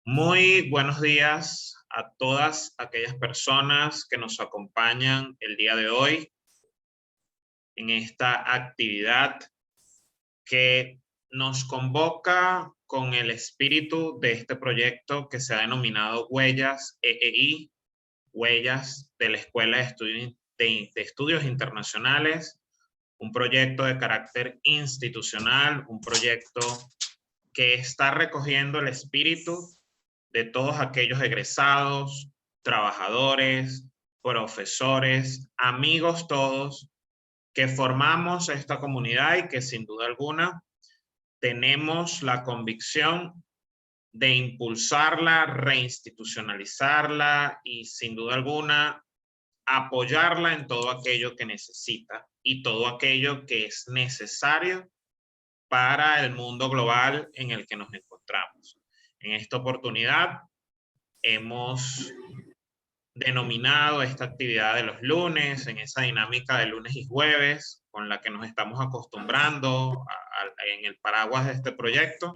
Muy buenos días a todas aquellas personas que nos acompañan el día de hoy en esta actividad que nos convoca con el espíritu de este proyecto que se ha denominado Huellas EEI, Huellas de la Escuela de Estudios Internacionales, un proyecto de carácter institucional, un proyecto que está recogiendo el espíritu de todos aquellos egresados, trabajadores, profesores, amigos todos, que formamos esta comunidad y que sin duda alguna tenemos la convicción de impulsarla, reinstitucionalizarla y sin duda alguna apoyarla en todo aquello que necesita y todo aquello que es necesario para el mundo global en el que nos encontramos. En esta oportunidad hemos denominado esta actividad de los lunes, en esa dinámica de lunes y jueves, con la que nos estamos acostumbrando en el paraguas de este proyecto.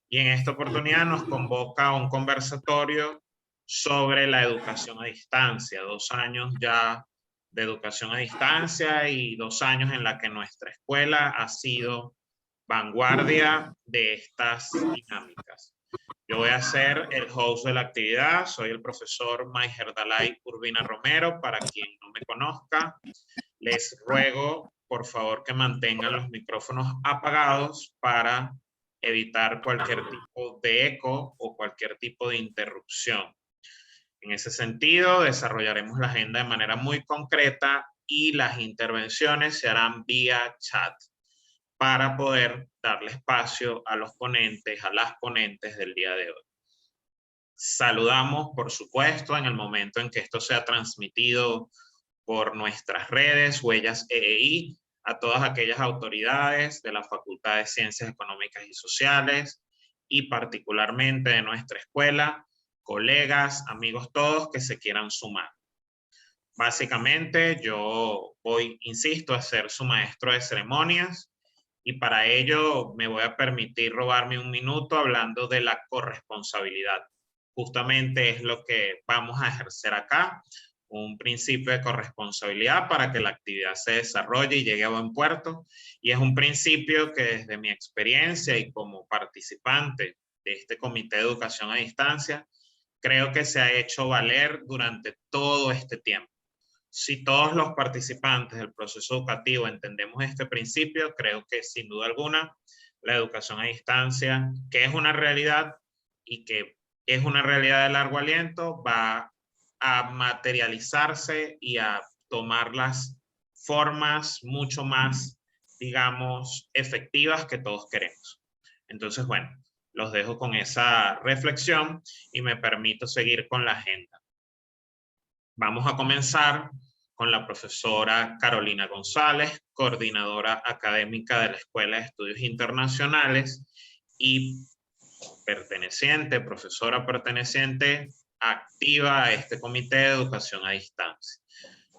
Y en esta oportunidad nos convoca a un conversatorio sobre la educación a distancia, 2 años ya de educación a distancia y 2 años en la que nuestra escuela ha sido vanguardia de estas dinámicas. Yo voy a ser el host de la actividad, soy el profesor Maiherdalay Urbina Romero. Para quien no me conozca, les ruego por favor que mantengan los micrófonos apagados para evitar cualquier tipo de eco o cualquier tipo de interrupción. En ese sentido, desarrollaremos la agenda de manera muy concreta y las intervenciones se harán vía chat para poder darle espacio a los ponentes, a las ponentes del día de hoy. Saludamos, por supuesto, en el momento en que esto sea transmitido por nuestras redes, Huellas EEI, a todas aquellas autoridades de la Facultad de Ciencias Económicas y Sociales y particularmente de nuestra escuela, colegas, amigos todos que se quieran sumar. Básicamente, yo voy, insisto, a ser su maestro de ceremonias y para ello me voy a permitir robarme un minuto hablando de la corresponsabilidad. Justamente es lo que vamos a ejercer acá, un principio de corresponsabilidad para que la actividad se desarrolle y llegue a buen puerto. Y es un principio que desde mi experiencia y como participante de este Comité de Educación a Distancia, creo que se ha hecho valer durante todo este tiempo. Si todos los participantes del proceso educativo entendemos este principio, creo que sin duda alguna la educación a distancia, que es una realidad y que es una realidad de largo aliento, va a materializarse y a tomar las formas mucho más, digamos, efectivas que todos queremos. Entonces, bueno, los dejo con esa reflexión y me permito seguir con la agenda. Vamos a comenzar con la profesora Carolina González, coordinadora académica de la Escuela de Estudios Internacionales y profesora perteneciente activa a este Comité de Educación a Distancia.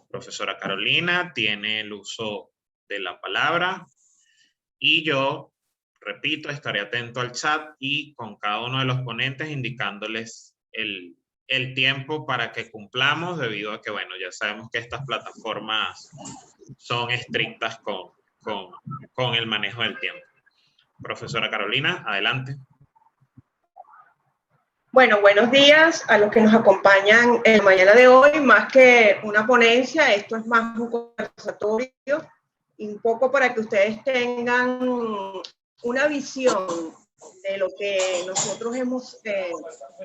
Profesora Carolina tiene el uso de la palabra y yo, repito, estaré atento al chat y con cada uno de los ponentes indicándoles el tiempo para que cumplamos, debido a que, bueno, ya sabemos que estas plataformas son estrictas con el manejo del tiempo. Profesora Carolina, adelante. Bueno, buenos días a los que nos acompañan en la mañana de hoy. Más que una ponencia, esto es más un conversatorio y un poco para que ustedes tengan una visión de lo que nosotros hemos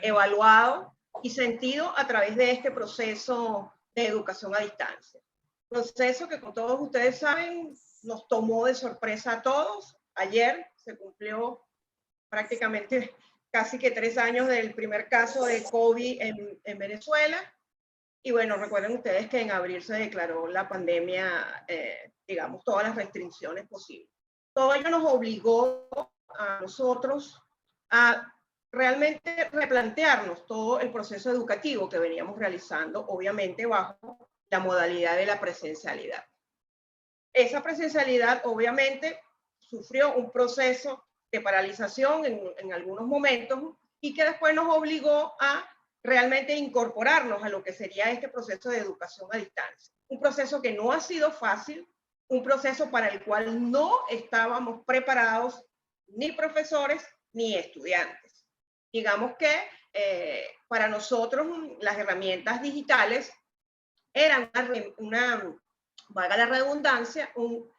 evaluado y sentido a través de este proceso de educación a distancia. Proceso que, como todos ustedes saben, nos tomó de sorpresa a todos. Ayer se cumplió prácticamente casi que 3 años del primer caso de COVID en Venezuela. Y bueno, recuerden ustedes que en abril se declaró la pandemia, digamos, todas las restricciones posibles. Todo ello nos obligó a nosotros a realmente replantearnos todo el proceso educativo que veníamos realizando, obviamente bajo la modalidad de la presencialidad. Esa presencialidad obviamente sufrió un proceso de paralización en algunos momentos y que después nos obligó a realmente incorporarnos a lo que sería este proceso de educación a distancia. Un proceso que no ha sido fácil, un proceso para el cual no estábamos preparados ni profesores ni estudiantes. Digamos que para nosotros las herramientas digitales eran valga la redundancia,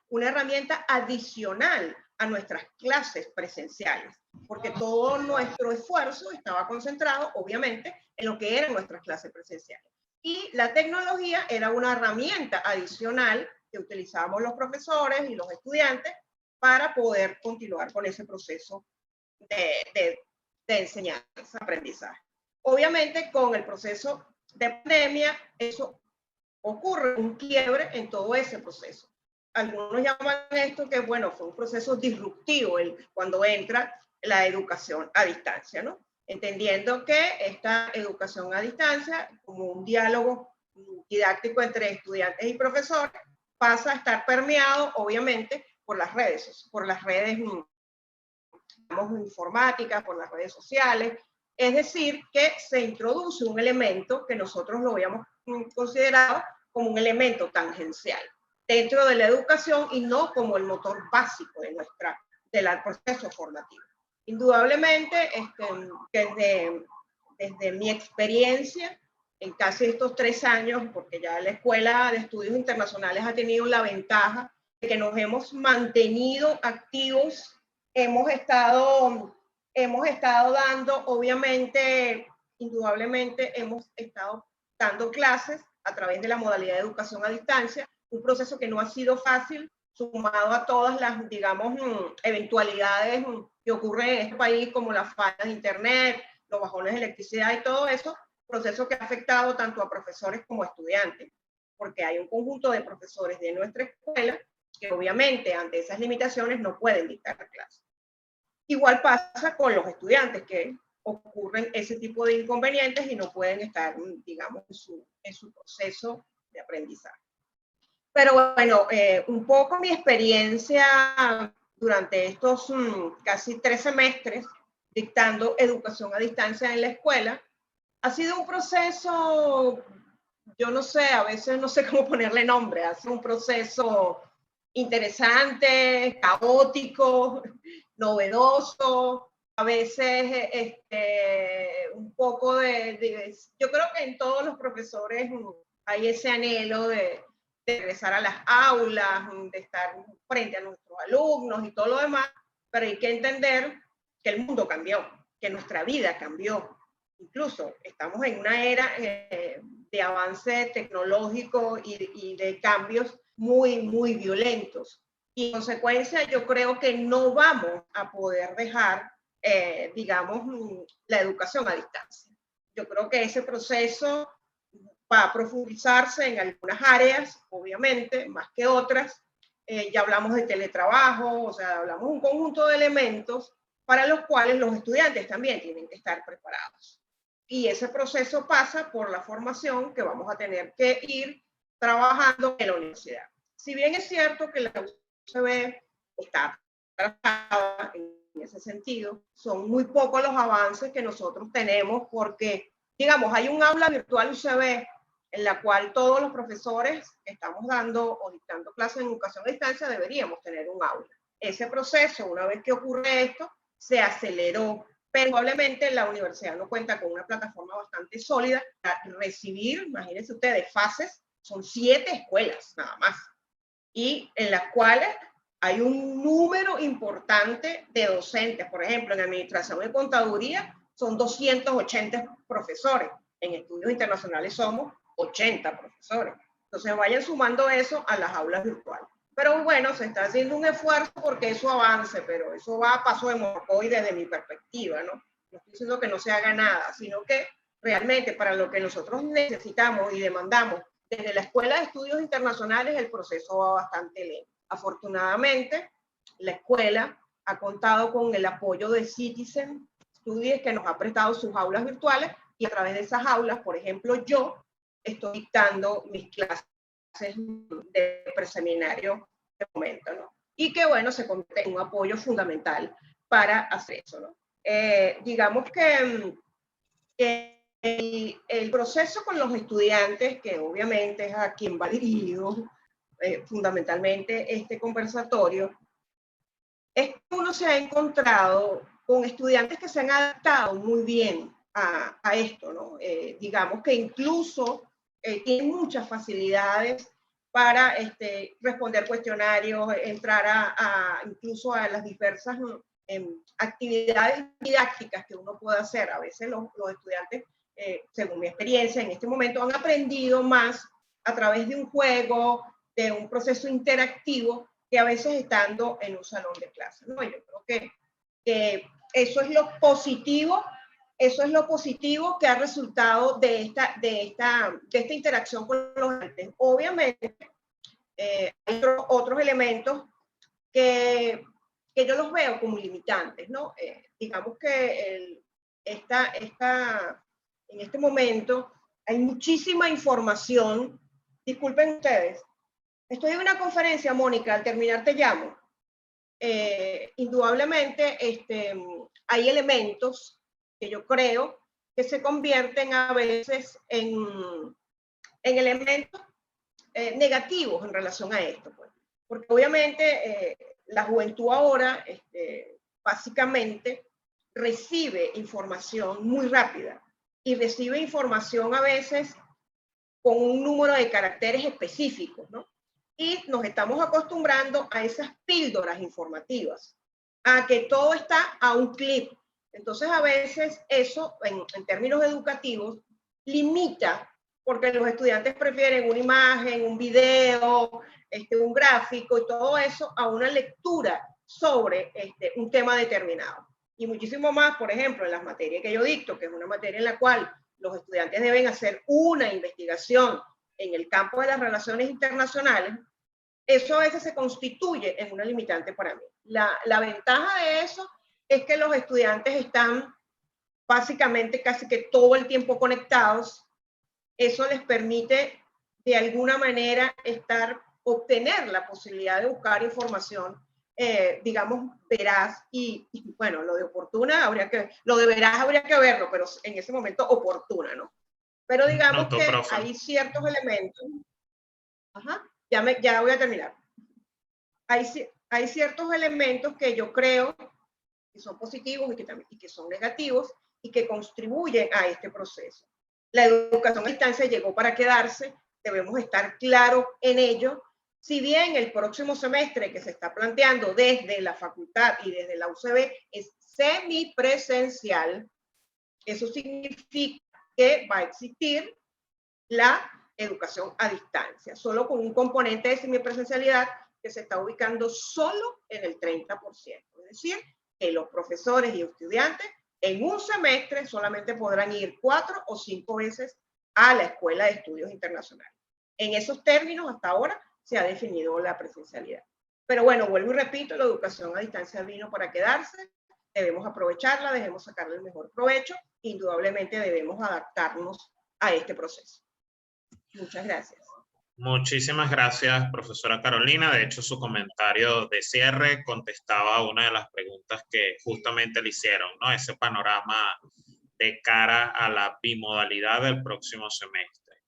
una herramienta adicional a nuestras clases presenciales, porque todo nuestro esfuerzo estaba concentrado, obviamente, en lo que eran nuestras clases presenciales. Y la tecnología era una herramienta adicional que utilizábamos los profesores y los estudiantes para poder continuar con ese proceso de enseñanza, aprendizaje. Obviamente, con el proceso de pandemia, eso ocurre un quiebre en todo ese proceso. Algunos llaman esto que, bueno, fue un proceso disruptivo cuando entra la educación a distancia, ¿no? Entendiendo que esta educación a distancia, como un diálogo didáctico entre estudiantes y profesores, pasa a estar permeado, obviamente, por las redes, digamos, informáticas, por las redes sociales. Es decir, que se introduce un elemento que nosotros lo habíamos considerado como un elemento tangencial dentro de la educación y no como el motor básico del proceso formativo. Indudablemente, desde mi experiencia en casi estos 3 años, porque ya la Escuela de Estudios Internacionales ha tenido la ventaja de que nos hemos mantenido activos, hemos estado dando, obviamente, indudablemente, hemos estado dando clases a través de la modalidad de educación a distancia, un proceso que no ha sido fácil, sumado a todas las, digamos, eventualidades que ocurren en este país, como las fallas de internet, los bajones de electricidad y todo eso, proceso que ha afectado tanto a profesores como a estudiantes, porque hay un conjunto de profesores de nuestra escuela que obviamente ante esas limitaciones no pueden dictar clases. Igual pasa con los estudiantes, que ocurren ese tipo de inconvenientes y no pueden estar, digamos, en su proceso de aprendizaje. Pero bueno, un poco mi experiencia durante estos casi 3 semestres dictando educación a distancia en la escuela ha sido un proceso, yo no sé, a veces no sé cómo ponerle nombre, ha sido un proceso interesante, caótico, novedoso, a veces un poco yo creo que en todos los profesores hay ese anhelo de regresar a las aulas, de estar frente a nuestros alumnos y todo lo demás, pero hay que entender que el mundo cambió, que nuestra vida cambió. Incluso estamos en una era de avance tecnológico y de cambios muy, muy violentos. Y en consecuencia, yo creo que no vamos a poder dejar, digamos, la educación a distancia. Yo creo que ese proceso va a profundizarse en algunas áreas, obviamente, más que otras. Ya hablamos de teletrabajo, o sea, hablamos de un conjunto de elementos para los cuales los estudiantes también tienen que estar preparados. Y ese proceso pasa por la formación que vamos a tener que ir trabajando en la universidad. Si bien es cierto que la UCB está atrasada en ese sentido, son muy pocos los avances que nosotros tenemos porque, digamos, hay un aula virtual UCB en la cual todos los profesores que estamos dando o dictando clases en educación a distancia deberíamos tener un aula. Ese proceso, una vez que ocurre esto, se aceleró, pero probablemente la universidad no cuenta con una plataforma bastante sólida para recibir, imagínense ustedes, fases, son 7 escuelas nada más, y en las cuales hay un número importante de docentes. Por ejemplo, en administración y contaduría son 280 profesores, en estudios internacionales somos 80 profesores. Entonces vayan sumando eso a las aulas virtuales. Pero bueno, se está haciendo un esfuerzo porque eso avance, pero eso va a paso de morcoy desde mi perspectiva, ¿no? No estoy diciendo que no se haga nada, sino que realmente para lo que nosotros necesitamos y demandamos desde la Escuela de Estudios Internacionales, el proceso va bastante lento. Afortunadamente, la escuela ha contado con el apoyo de Citizen Studies, que nos ha prestado sus aulas virtuales, y a través de esas aulas, por ejemplo, yo estoy dictando mis clases de preseminario de momento, ¿no? Y que, bueno, se convierte en un apoyo fundamental para hacer eso, ¿no? digamos que el proceso con los estudiantes, que obviamente es a quien va dirigido fundamentalmente este conversatorio, es que uno se ha encontrado con estudiantes que se han adaptado muy bien a esto, ¿no? Digamos que incluso tienen muchas facilidades para responder cuestionarios, entrar incluso a las diversas actividades didácticas que uno puede hacer. A veces los estudiantes, según mi experiencia en este momento, han aprendido más a través de un juego, de un proceso interactivo, que a veces estando en un salón de clase, ¿no? Yo creo que eso es lo positivo. Eso es lo positivo que ha resultado de esta interacción con los estudiantes. Obviamente, hay otros elementos que yo los veo como limitantes, ¿no? Digamos que en este momento hay muchísima información. Disculpen ustedes. Estoy en una conferencia, Mónica, al terminar te llamo. Indudablemente hay elementos que yo creo que se convierten a veces en elementos negativos en relación a esto, pues. Porque obviamente la juventud ahora básicamente recibe información muy rápida y recibe información a veces con un número de caracteres específicos, ¿no? Y nos estamos acostumbrando a esas píldoras informativas, a que todo está a un clic. Entonces, a veces eso, en términos educativos, limita, porque los estudiantes prefieren una imagen, un video, un gráfico y todo eso a una lectura sobre un tema determinado. Y muchísimo más, por ejemplo, en las materias que yo dicto, que es una materia en la cual los estudiantes deben hacer una investigación en el campo de las relaciones internacionales, eso a veces se constituye en una limitante para mí. La ventaja de eso es que los estudiantes están básicamente casi que todo el tiempo conectados. Eso les permite de alguna manera obtener la posibilidad de buscar información, digamos, veraz y bueno, lo de oportuna lo de veraz habría que verlo, pero en ese momento oportuna, ¿no? Pero digamos que hay ciertos elementos. Ajá, ya voy a terminar. Hay ciertos elementos que yo creo que son positivos y que son negativos y que contribuyen a este proceso. La educación a distancia llegó para quedarse, debemos estar claros en ello. Si bien el próximo semestre que se está planteando desde la facultad y desde la UCB es semipresencial, eso significa que va a existir la educación a distancia, solo con un componente de semipresencialidad que se está ubicando solo en el 30%. Es decir, que los profesores y estudiantes en un semestre solamente podrán ir 4 o 5 veces a la Escuela de Estudios Internacionales. En esos términos, hasta ahora, se ha definido la presencialidad. Pero bueno, vuelvo y repito, la educación a distancia vino para quedarse, debemos aprovecharla, debemos sacarle el mejor provecho, indudablemente debemos adaptarnos a este proceso. Muchas gracias. Muchísimas gracias, profesora Carolina. De hecho, su comentario de cierre contestaba una de las preguntas que justamente le hicieron, ¿no? Ese panorama de cara a la bimodalidad del próximo semestre.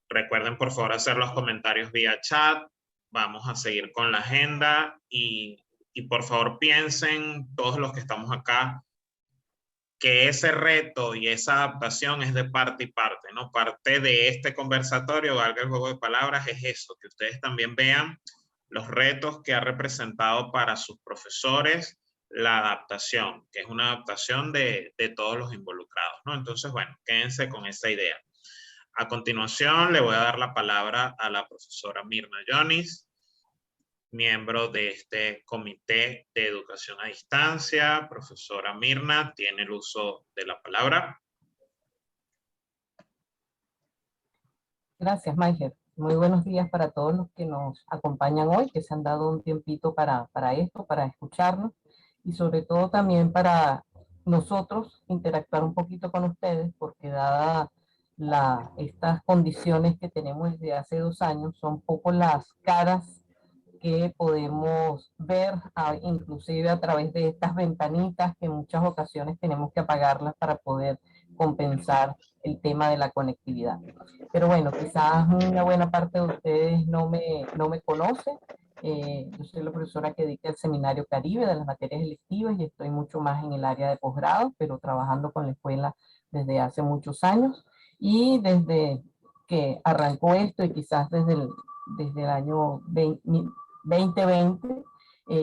Recuerden, por favor, hacer los comentarios vía chat. Vamos a seguir con la agenda y por favor piensen, todos los que estamos acá, que ese reto y esa adaptación es de parte y parte, ¿no? Parte de este conversatorio, valga el juego de palabras, es eso, que ustedes también vean los retos que ha representado para sus profesores la adaptación, que es una adaptación de todos los involucrados, ¿no? Entonces, bueno, quédense con esa idea. A continuación, le voy a dar la palabra a la profesora Mirna Yonis, miembro de este Comité de Educación a Distancia. Profesora Mirna, tiene el uso de la palabra. Gracias, Maiger. Muy buenos días para todos los que nos acompañan hoy, que se han dado un tiempito para esto, para escucharnos, y sobre todo también para nosotros interactuar un poquito con ustedes, porque dada estas condiciones que tenemos desde hace 2 años, son poco las caras que podemos ver inclusive a través de estas ventanitas que en muchas ocasiones tenemos que apagarlas para poder compensar el tema de la conectividad. Pero bueno, quizás una buena parte de ustedes no me conoce. Yo soy la profesora que dicta el Seminario Caribe de las materias electivas y estoy mucho más en el área de posgrado, pero trabajando con la escuela desde hace muchos años. Y desde que arrancó esto y quizás desde el año 2020,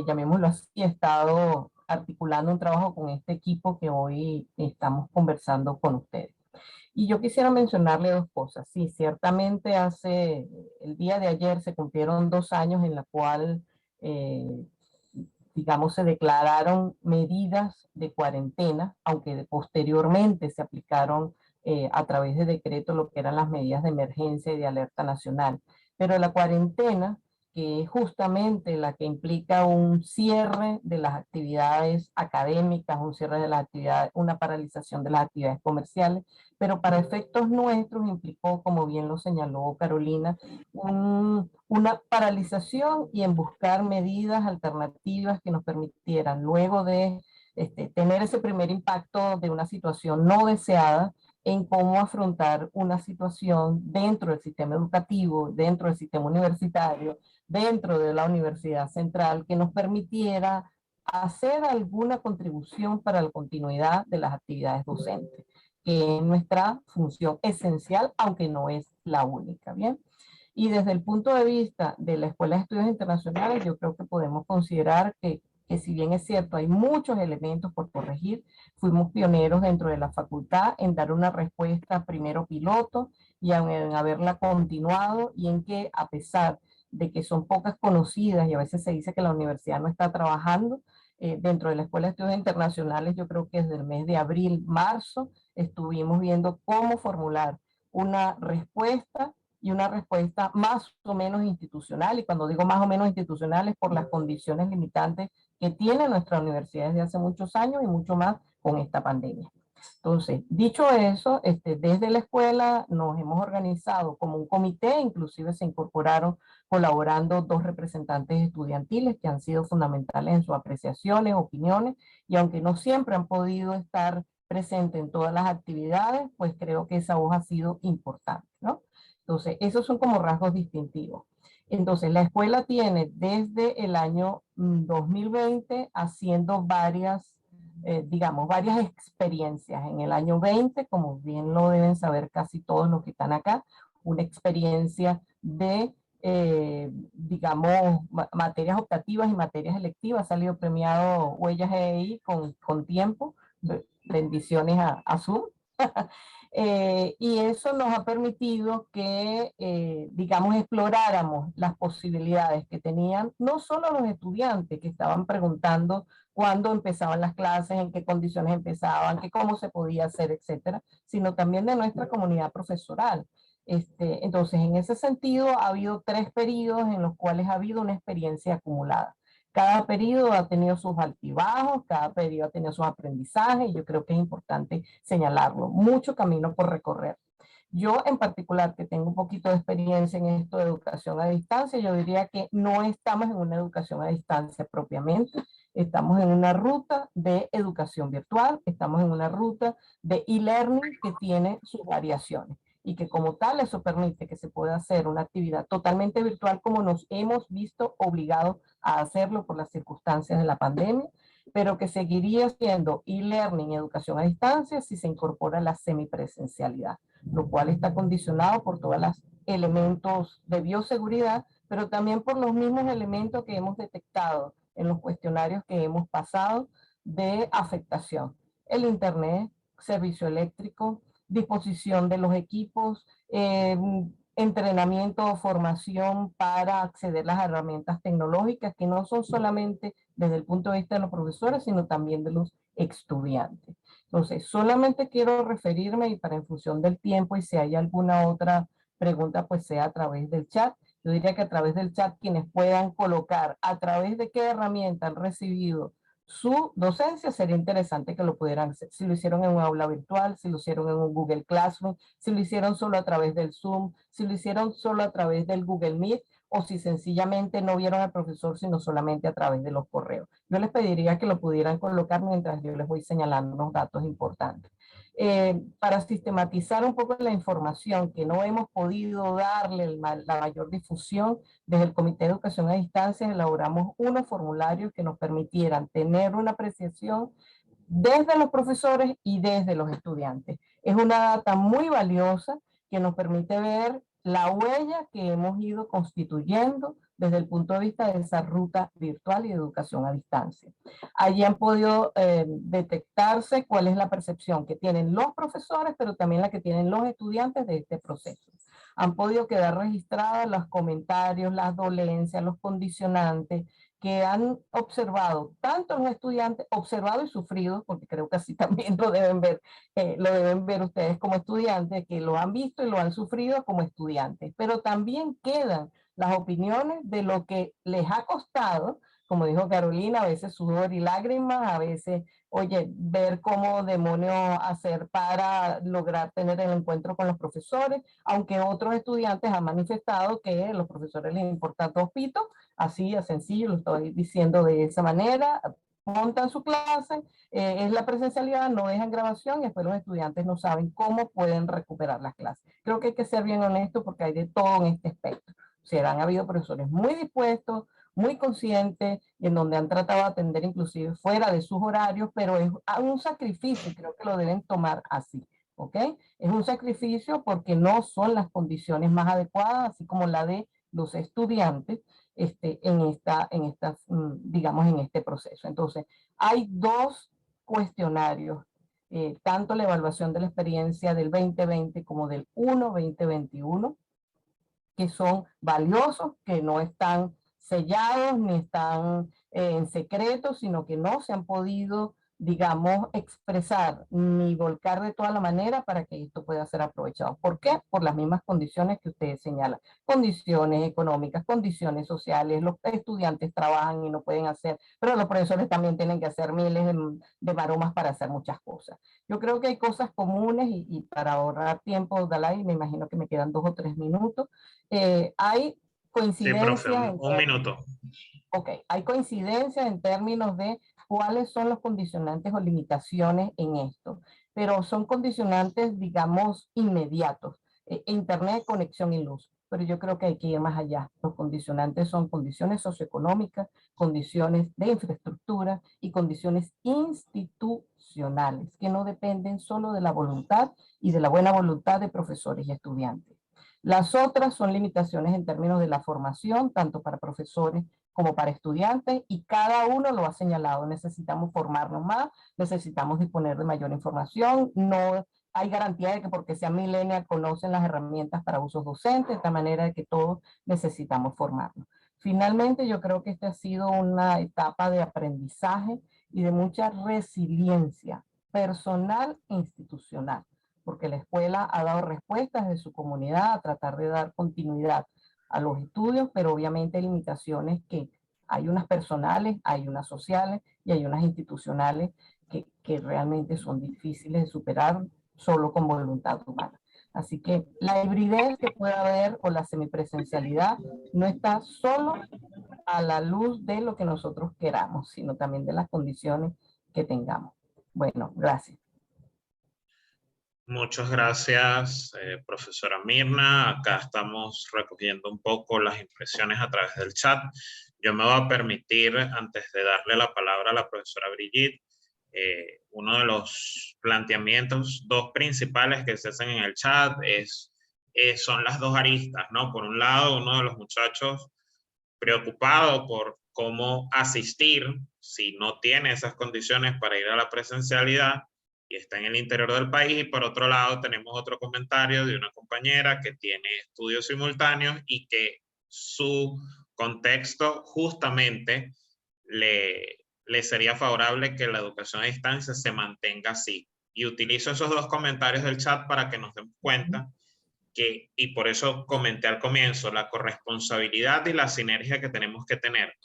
llamémoslo así, he estado articulando un trabajo con este equipo que hoy estamos conversando con ustedes. Y yo quisiera mencionarle dos cosas. Sí, ciertamente el día de ayer se cumplieron 2 años en la cual, digamos, se declararon medidas de cuarentena, aunque posteriormente se aplicaron a través de decreto lo que eran las medidas de emergencia y de alerta nacional. Pero la cuarentena, que es justamente la que implica un cierre de las actividades académicas, un cierre de las actividades, una paralización de las actividades comerciales, pero para efectos nuestros implicó, como bien lo señaló Carolina, una paralización y en buscar medidas alternativas que nos permitieran, luego de tener ese primer impacto de una situación no deseada, en cómo afrontar una situación dentro del sistema educativo, dentro del sistema universitario, dentro de la Universidad Central, que nos permitiera hacer alguna contribución para la continuidad de las actividades docentes, que es nuestra función esencial, aunque no es la única, ¿bien? Y desde el punto de vista de la Escuela de Estudios Internacionales, yo creo que podemos considerar que si bien es cierto, hay muchos elementos por corregir, fuimos pioneros dentro de la facultad en dar una respuesta primero piloto y en haberla continuado, y en que a pesar de que son pocas conocidas y a veces se dice que la universidad no está trabajando, dentro de la Escuela de Estudios Internacionales, yo creo que desde el mes de abril, marzo, estuvimos viendo cómo formular una respuesta, y una respuesta más o menos institucional, y cuando digo más o menos institucional es por las condiciones limitantes que tiene nuestra universidad desde hace muchos años y mucho más con esta pandemia. Entonces, dicho eso, desde la escuela nos hemos organizado como un comité, inclusive se incorporaron colaborando 2 representantes estudiantiles que han sido fundamentales en sus apreciaciones, opiniones, y aunque no siempre han podido estar presentes en todas las actividades, pues creo que esa voz ha sido importante, ¿no? Entonces, esos son como rasgos distintivos. Entonces, la escuela tiene desde el año 2020 haciendo varias, digamos, varias experiencias. En el año 20, como bien lo deben saber casi todos los que están acá, una experiencia de, digamos, materias optativas y materias electivas. Ha salido premiado Huellas EI con tiempo. Bendiciones a Zoom. Y eso nos ha permitido que, digamos, exploráramos las posibilidades que tenían no solo los estudiantes que estaban preguntando cuándo empezaban las clases, en qué condiciones empezaban, cómo se podía hacer, etcétera, sino también de nuestra comunidad profesoral. Entonces, en ese sentido, ha habido 3 periodos en los cuales ha habido una experiencia acumulada. Cada periodo ha tenido sus altibajos, cada periodo ha tenido sus aprendizajes, y yo creo que es importante señalarlo. Mucho camino por recorrer. Yo en particular, que tengo un poquito de experiencia en esto de educación a distancia, yo diría que no estamos en una educación a distancia propiamente, estamos en una ruta de educación virtual, estamos en una ruta de e-learning que tiene sus variaciones, y que como tal eso permite que se pueda hacer una actividad totalmente virtual como nos hemos visto obligados a hacerlo por las circunstancias de la pandemia, pero que seguiría siendo e-learning y educación a distancia si se incorpora la semipresencialidad, lo cual está condicionado por todos los elementos de bioseguridad, pero también por los mismos elementos que hemos detectado en los cuestionarios que hemos pasado de afectación. El internet, servicio eléctrico, disposición de los equipos, entrenamiento o formación para acceder a las herramientas tecnológicas, que no son solamente desde el punto de vista de los profesores, sino también de los estudiantes. Entonces, solamente quiero referirme, y para en función del tiempo, y si hay alguna otra pregunta, pues sea a través del chat. Yo diría que a través del chat quienes puedan colocar a través de qué herramienta han recibido su docencia, sería interesante que lo pudieran hacer. Si lo hicieron en un aula virtual, si lo hicieron en un Google Classroom, si lo hicieron solo a través del Zoom, si lo hicieron solo a través del Google Meet, o si sencillamente no vieron al profesor, sino solamente a través de los correos. Yo les pediría que lo pudieran colocar mientras yo les voy señalando unos datos importantes. Para sistematizar un poco la información que no hemos podido darle la mayor difusión, desde el Comité de Educación a Distancia elaboramos unos formularios que nos permitieran tener una apreciación desde los profesores y desde los estudiantes. Es una data muy valiosa que nos permite ver la huella que hemos ido constituyendo desde el punto de vista de esa ruta virtual y de educación a distancia. Allí han podido detectarse cuál es la percepción que tienen los profesores, pero también la que tienen los estudiantes de este proceso. Han podido quedar registrados los comentarios, las dolencias, los condicionantes, que han observado, tanto los estudiantes, observado y sufrido, porque creo que así también lo deben ver ustedes como estudiantes, que lo han visto y lo han sufrido como estudiantes, pero también quedan las opiniones de lo que les ha costado, como dijo Carolina, a veces sudor y lágrimas, a veces, oye, ver cómo demonios hacer para lograr tener el encuentro con los profesores, aunque otros estudiantes han manifestado que a los profesores les importa dos pitos, así de sencillo, lo estoy diciendo de esa manera, montan su clase, es la presencialidad, no dejan grabación y después los estudiantes no saben cómo pueden recuperar las clases. Creo que hay que ser bien honesto porque hay de todo en este espectro. O sea, han habido profesores muy dispuestos, muy conscientes, y en donde han tratado de atender inclusive fuera de sus horarios, pero es un sacrificio y creo que lo deben tomar así. ¿Ok? Es un sacrificio porque no son las condiciones más adecuadas, así como la de los estudiantes, digamos, en este proceso. Entonces, hay dos cuestionarios, tanto la evaluación de la experiencia del 2020 como del 2021, que son valiosos, que no están sellados ni están en secreto, sino que no se han podido, digamos, expresar ni volcar de toda la manera para que esto pueda ser aprovechado. ¿Por qué? Por las mismas condiciones que ustedes señalan. Condiciones económicas, condiciones sociales, los estudiantes trabajan y no pueden hacer, pero los profesores también tienen que hacer miles de maromas para hacer muchas cosas. Yo creo que hay cosas comunes y para ahorrar tiempo, Dalai, me imagino que me quedan 2 o 3 minutos. Hay coincidencias. Sí, profe, un minuto. Ok, hay coincidencias en términos de cuáles son los condicionantes o limitaciones en esto, pero son condicionantes, digamos, inmediatos. Internet, conexión y luz, pero yo creo que hay que ir más allá. Los condicionantes son condiciones socioeconómicas, condiciones de infraestructura y condiciones institucionales, que no dependen solo de la voluntad y de la buena voluntad de profesores y estudiantes. Las otras son limitaciones en términos de la formación, tanto para profesores como para estudiantes, y cada uno lo ha señalado. Necesitamos formarnos más, necesitamos disponer de mayor información, no hay garantía de que porque sean millennials conocen las herramientas para usos docentes, de tal manera de que todos necesitamos formarnos. Finalmente, yo creo que esta ha sido una etapa de aprendizaje y de mucha resiliencia personal e institucional, porque la escuela ha dado respuestas de su comunidad a tratar de dar continuidad a los estudios, pero obviamente hay limitaciones que hay unas personales, hay unas sociales y hay unas institucionales que realmente son difíciles de superar solo con voluntad humana. Así que la hibridez que pueda haber o la semipresencialidad no está solo a la luz de lo que nosotros queramos, sino también de las condiciones que tengamos. Bueno, gracias. Muchas gracias, profesora Mirna. Acá estamos recogiendo un poco las impresiones a través del chat. Yo me voy a permitir, antes de darle la palabra a la profesora Brigitte, uno de los planteamientos, dos principales que se hacen en el chat son las dos aristas, ¿no? Por un lado, uno de los muchachos preocupado por cómo asistir si no tiene esas condiciones para ir a la presencialidad y está en el interior del país, y por otro lado tenemos otro comentario de una compañera que tiene estudios simultáneos y que su contexto justamente le sería favorable que la educación a distancia se mantenga así. Y utilizo esos dos comentarios del chat para que nos demos cuenta que, y por eso comenté al comienzo, la corresponsabilidad y la sinergia que tenemos que tener.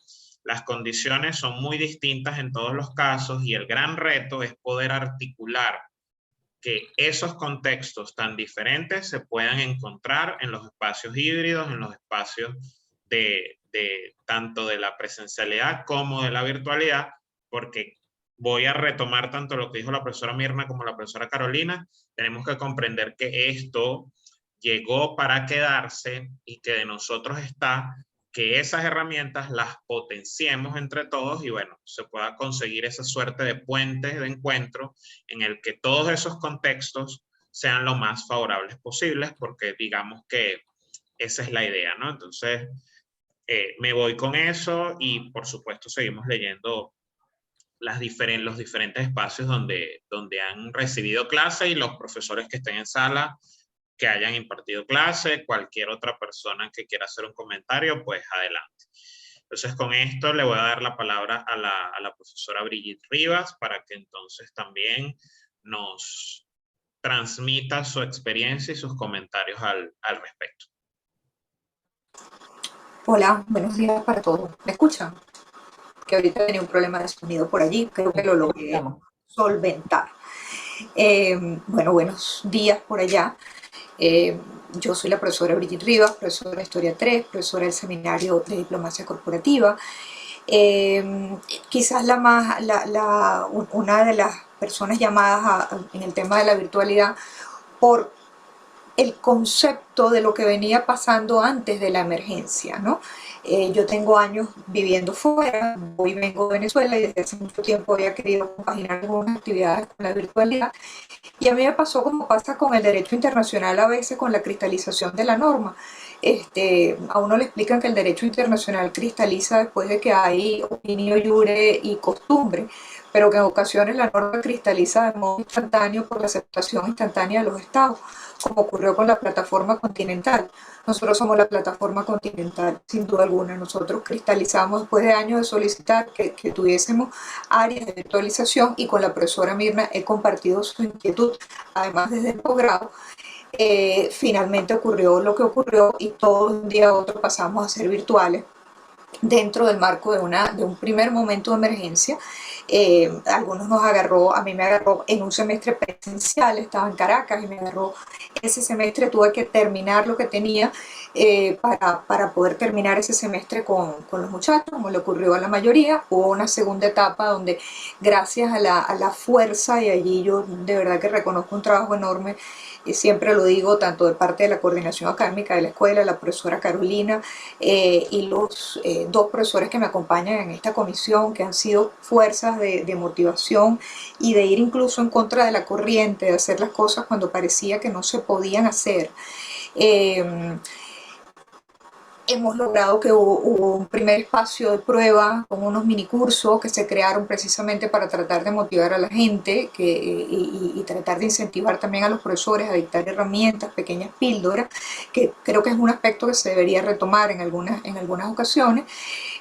Las condiciones son muy distintas en todos los casos y el gran reto es poder articular que esos contextos tan diferentes se puedan encontrar en los espacios híbridos, en los espacios de tanto de la presencialidad como de la virtualidad, porque voy a retomar tanto lo que dijo la profesora Mirna como la profesora Carolina. Tenemos que comprender que esto llegó para quedarse y que de nosotros está que esas herramientas las potenciemos entre todos y bueno, se pueda conseguir esa suerte de puentes de encuentro en el que todos esos contextos sean lo más favorables posibles, porque digamos que esa es la idea, ¿no? Entonces, me voy con eso y por supuesto seguimos leyendo los diferentes espacios donde han recibido clase y los profesores que estén en sala que hayan impartido clase, cualquier otra persona que quiera hacer un comentario, pues adelante. Entonces con esto le voy a dar la palabra a la profesora Brigitte Rivas para que entonces también nos transmita su experiencia y sus comentarios al respecto. Hola, buenos días para todos. ¿Me escuchan? Que ahorita tenía un problema de sonido por allí, creo que lo logré solventar. Bueno, buenos días por allá. Yo soy la profesora Brigitte Rivas, profesora de Historia 3, profesora del Seminario de Diplomacia Corporativa. Quizás una de las personas llamadas en el tema de la virtualidad por el concepto de lo que venía pasando antes de la emergencia, ¿no? Yo tengo años viviendo fuera, hoy vengo de Venezuela y desde hace mucho tiempo había querido compaginar algunas actividades con la virtualidad. Y a mí me pasó como pasa con el derecho internacional a veces con la cristalización de la norma. A uno le explican que el derecho internacional cristaliza después de que hay opinio iure y costumbre, pero que en ocasiones la norma cristaliza de modo instantáneo por la aceptación instantánea de los estados, como ocurrió con la plataforma continental. Nosotros somos la plataforma continental, sin duda alguna. Nosotros cristalizamos después de años de solicitar que tuviésemos áreas de virtualización y con la profesora Mirna he compartido su inquietud, además desde el posgrado. Finalmente ocurrió lo que ocurrió y todo de un día a otro pasamos a ser virtuales dentro del marco de un primer momento de emergencia. Algunos nos agarró, a mí me agarró en un semestre presencial, estaba en Caracas y me agarró ese semestre, tuve que terminar lo que tenía para poder terminar ese semestre con los muchachos, como le ocurrió a la mayoría. Hubo una segunda etapa donde gracias a la fuerza, y allí yo de verdad que reconozco un trabajo enorme, siempre lo digo, tanto de parte de la coordinación académica de la escuela, la profesora Carolina y los dos profesores que me acompañan en esta comisión, que han sido fuerzas de motivación y de ir incluso en contra de la corriente, de hacer las cosas cuando parecía que no se podían hacer. Hemos logrado que hubo un primer espacio de prueba con unos minicursos que se crearon precisamente para tratar de motivar a la gente y tratar de incentivar también a los profesores a dictar herramientas, pequeñas píldoras, que creo que es un aspecto que se debería retomar en algunas ocasiones.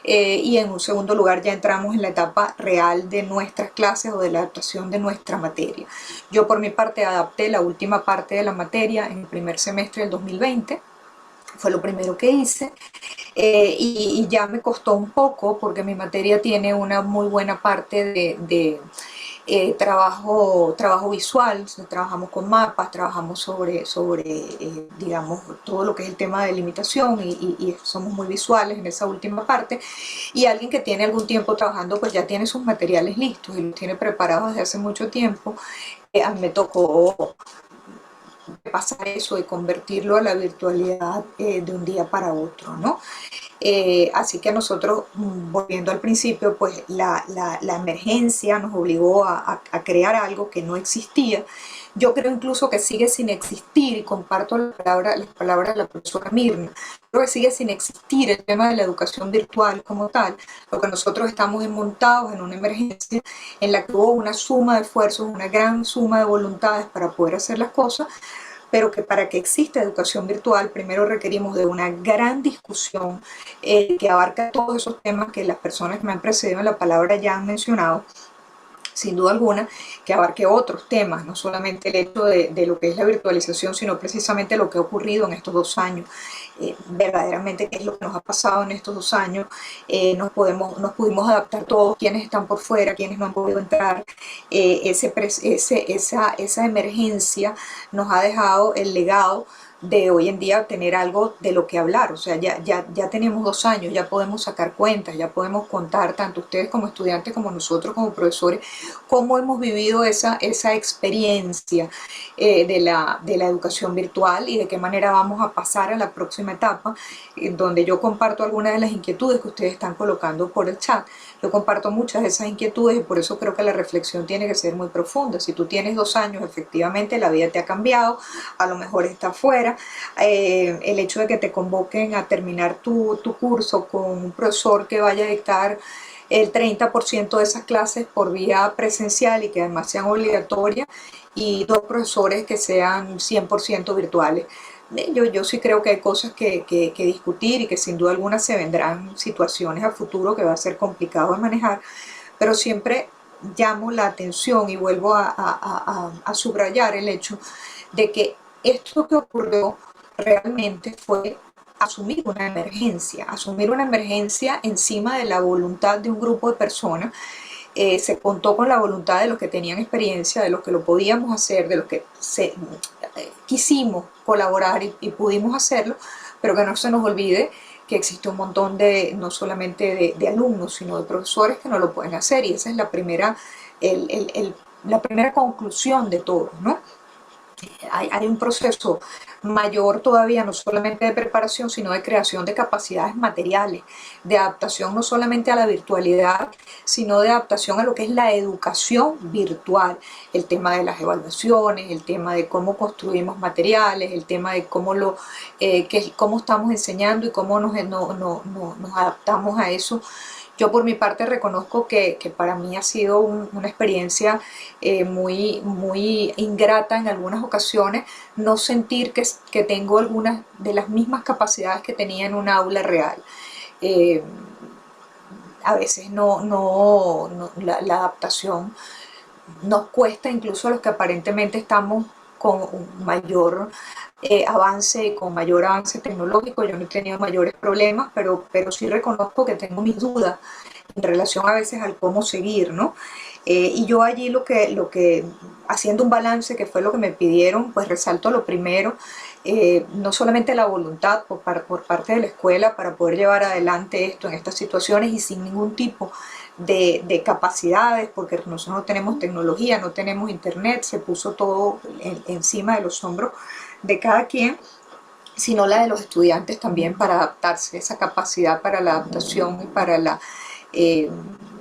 Y en un segundo lugar ya entramos en la etapa real de nuestras clases o de la adaptación de nuestra materia. Yo por mi parte adapté la última parte de la materia en el primer semestre del 2020. Fue lo primero que hice y ya me costó un poco porque mi materia tiene una muy buena parte de trabajo visual. Trabajamos con mapas, trabajamos sobre digamos, todo lo que es el tema de limitación y somos muy visuales en esa última parte. Y alguien que tiene algún tiempo trabajando pues ya tiene sus materiales listos y los tiene preparados desde hace mucho tiempo. A mí me tocó pasar eso y convertirlo a la virtualidad de un día para otro, ¿no? Así que nosotros, volviendo al principio, pues la emergencia nos obligó a crear algo que no existía. Yo creo incluso que sigue sin existir, y comparto las palabras de la profesora Mirna, creo que sigue sin existir el tema de la educación virtual como tal. Lo que nosotros estamos montados en una emergencia en la que hubo una suma de esfuerzos, una gran suma de voluntades para poder hacer las cosas, pero que para que exista educación virtual primero requerimos de una gran discusión que abarca todos esos temas que las personas que me han precedido en la palabra ya han mencionado, sin duda alguna, que abarque otros temas, no solamente el hecho de lo que es la virtualización, sino precisamente lo que ha ocurrido en estos 2 años. Verdaderamente qué es lo que nos ha pasado en estos 2 años. Nos pudimos adaptar todos, quienes están por fuera, quienes no han podido entrar. Esa emergencia nos ha dejado el legado de hoy en día tener algo de lo que hablar. O sea, ya tenemos 2 años, ya podemos sacar cuentas, ya podemos contar, tanto ustedes como estudiantes como nosotros como profesores, cómo hemos vivido esa experiencia de la educación virtual y de qué manera vamos a pasar a la próxima etapa, donde yo comparto algunas de las inquietudes que ustedes están colocando por el chat. Yo comparto muchas de esas inquietudes y por eso creo que la reflexión tiene que ser muy profunda. Si tú tienes 2 años, efectivamente la vida te ha cambiado, a lo mejor está fuera. El hecho de que te convoquen a terminar tu curso con un profesor que vaya a dictar el 30% de esas clases por vía presencial y que además sean obligatorias, y 2 profesores que sean 100% virtuales. Yo sí creo que hay cosas que discutir y que sin duda alguna se vendrán situaciones a futuro que va a ser complicado de manejar, pero siempre llamo la atención y vuelvo a subrayar el hecho de que esto que ocurrió realmente fue asumir una emergencia encima de la voluntad de un grupo de personas. Se contó con la voluntad de los que tenían experiencia, de los que lo podíamos hacer, de los que quisimos colaborar y pudimos hacerlo, pero que no se nos olvide que existe un montón de, no solamente de alumnos, sino de profesores que no lo pueden hacer, y esa es la primera, la primera conclusión de todo, ¿no? Hay un proceso mayor todavía, no solamente de preparación, sino de creación de capacidades materiales, de adaptación no solamente a la virtualidad, sino de adaptación a lo que es la educación virtual, el tema de las evaluaciones, el tema de cómo construimos materiales, el tema de cómo estamos enseñando y cómo nos adaptamos a eso. Yo por mi parte reconozco que para mí ha sido una experiencia muy ingrata en algunas ocasiones, no sentir que tengo algunas de las mismas capacidades que tenía en un aula real. Eh, a veces la adaptación nos cuesta, incluso a los que aparentemente estamos con un mayor con mayor avance tecnológico. Yo no he tenido mayores problemas, pero sí reconozco que tengo mis dudas en relación a veces al cómo seguir, ¿no? Y yo allí haciendo un balance, que fue lo que me pidieron, pues resalto lo primero, no solamente la voluntad por parte de la escuela para poder llevar adelante esto en estas situaciones y sin ningún tipo de capacidades, porque nosotros no tenemos tecnología, no tenemos internet, se puso todo encima de los hombros de cada quien, sino la de los estudiantes también para adaptarse, esa capacidad para la adaptación y para la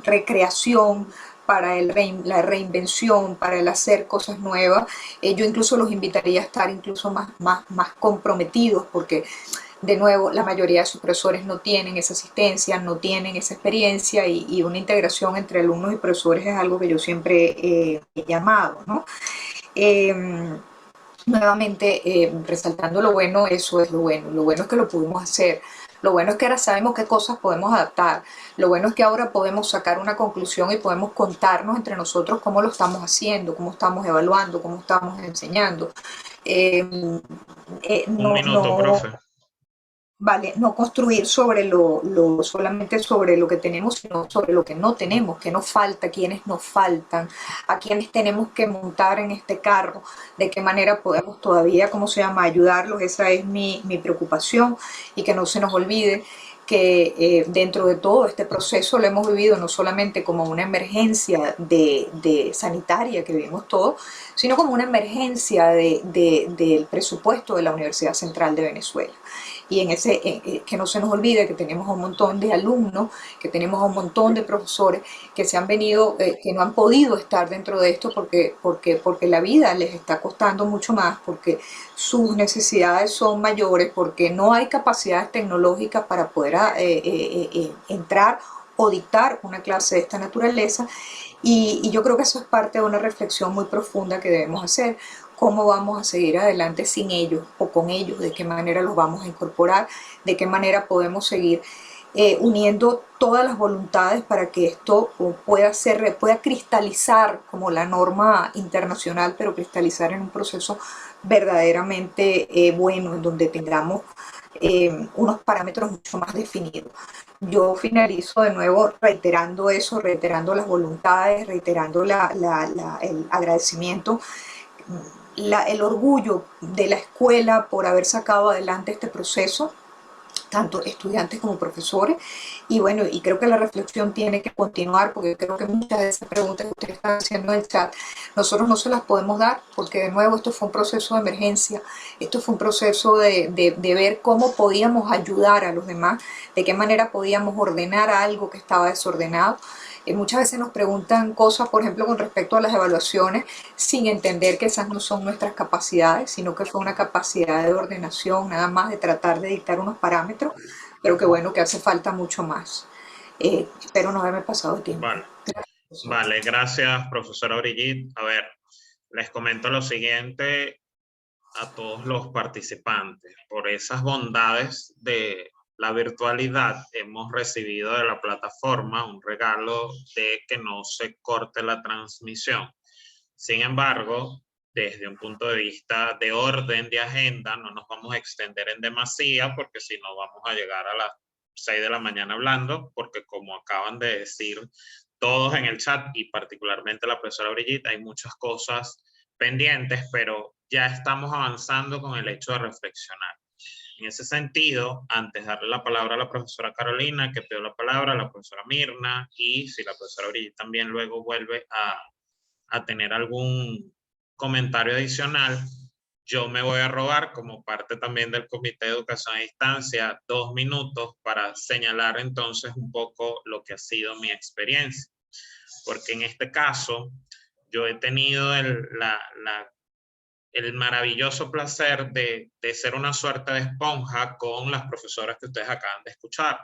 recreación, para la reinvención, para el hacer cosas nuevas. Yo incluso los invitaría a estar incluso más comprometidos, porque de nuevo la mayoría de sus profesores no tienen esa asistencia, no tienen esa experiencia, y una integración entre alumnos y profesores es algo que yo siempre he llamado, ¿no? Nuevamente, resaltando lo bueno, eso es lo bueno es que lo pudimos hacer, lo bueno es que ahora sabemos qué cosas podemos adaptar, lo bueno es que ahora podemos sacar una conclusión y podemos contarnos entre nosotros cómo lo estamos haciendo, cómo estamos evaluando, cómo estamos enseñando. Un minuto, profe. Vale, no construir solamente sobre lo que tenemos, sino sobre lo que no tenemos, que nos falta, quienes nos faltan, a quienes tenemos que montar en este carro, de qué manera podemos todavía, ayudarlos. Esa es mi preocupación, y que no se nos olvide que dentro de todo este proceso lo hemos vivido no solamente como una emergencia de sanitaria que vivimos todos, sino como una emergencia del presupuesto de la Universidad Central de Venezuela. Y que no se nos olvide que tenemos un montón de alumnos, que tenemos un montón de profesores que se han venido, que no han podido estar dentro de esto porque la vida les está costando mucho más, porque sus necesidades son mayores, porque no hay capacidades tecnológicas para poder entrar o dictar una clase de esta naturaleza. Y yo creo que eso es parte de una reflexión muy profunda que debemos hacer. ¿Cómo vamos a seguir adelante sin ellos o con ellos? ¿De qué manera los vamos a incorporar? ¿De qué manera podemos seguir uniendo todas las voluntades para que esto pueda cristalizar como la norma internacional, pero cristalizar en un proceso verdaderamente bueno, en donde tengamos unos parámetros mucho más definidos? Yo finalizo de nuevo reiterando eso, reiterando las voluntades, reiterando el agradecimiento el orgullo de la escuela por haber sacado adelante este proceso, tanto estudiantes como profesores. Y bueno, y creo que la reflexión tiene que continuar, porque creo que muchas de esas preguntas que ustedes están haciendo en el chat, nosotros no se las podemos dar, porque de nuevo esto fue un proceso de emergencia, esto fue un proceso de ver cómo podíamos ayudar a los demás, de qué manera podíamos ordenar algo que estaba desordenado. Muchas veces nos preguntan cosas, por ejemplo, con respecto a las evaluaciones, sin entender que esas no son nuestras capacidades, sino que fue una capacidad de ordenación, nada más de tratar de dictar unos parámetros, pero que bueno, que hace falta mucho más. Espero no haberme pasado de tiempo. Vale. Vale, gracias, profesora Brigitte. A ver, les comento lo siguiente a todos los participantes. Por esas bondades de la virtualidad, hemos recibido de la plataforma un regalo de que no se corte la transmisión. Sin embargo, desde un punto de vista de orden de agenda, no nos vamos a extender en demasía, porque si no vamos a llegar a las 6 de la mañana hablando, porque como acaban de decir todos en el chat y particularmente la profesora Brigitte, hay muchas cosas pendientes, pero ya estamos avanzando con el hecho de reflexionar. En ese sentido, antes de darle la palabra a la profesora Carolina, que pidió la palabra, a la profesora Mirna, y si la profesora Brigitte también luego vuelve a tener algún comentario adicional, yo me voy a robar, como parte también del Comité de Educación a Distancia, 2 minutos para señalar entonces un poco lo que ha sido mi experiencia. Porque en este caso, yo he tenido el maravilloso placer de ser una suerte de esponja con las profesoras que ustedes acaban de escuchar,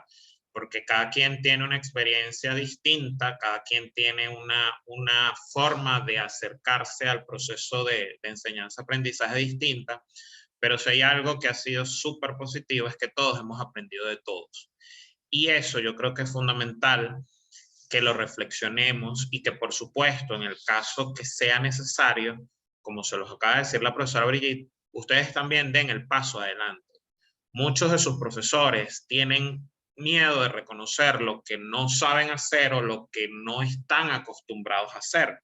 porque cada quien tiene una experiencia distinta, cada quien tiene una forma de acercarse al proceso de enseñanza-aprendizaje distinta, pero si hay algo que ha sido súper positivo es que todos hemos aprendido de todos. Y eso yo creo que es fundamental que lo reflexionemos y que por supuesto en el caso que sea necesario, como se los acaba de decir la profesora Brigitte, ustedes también den el paso adelante. Muchos de sus profesores tienen miedo de reconocer lo que no saben hacer o lo que no están acostumbrados a hacer.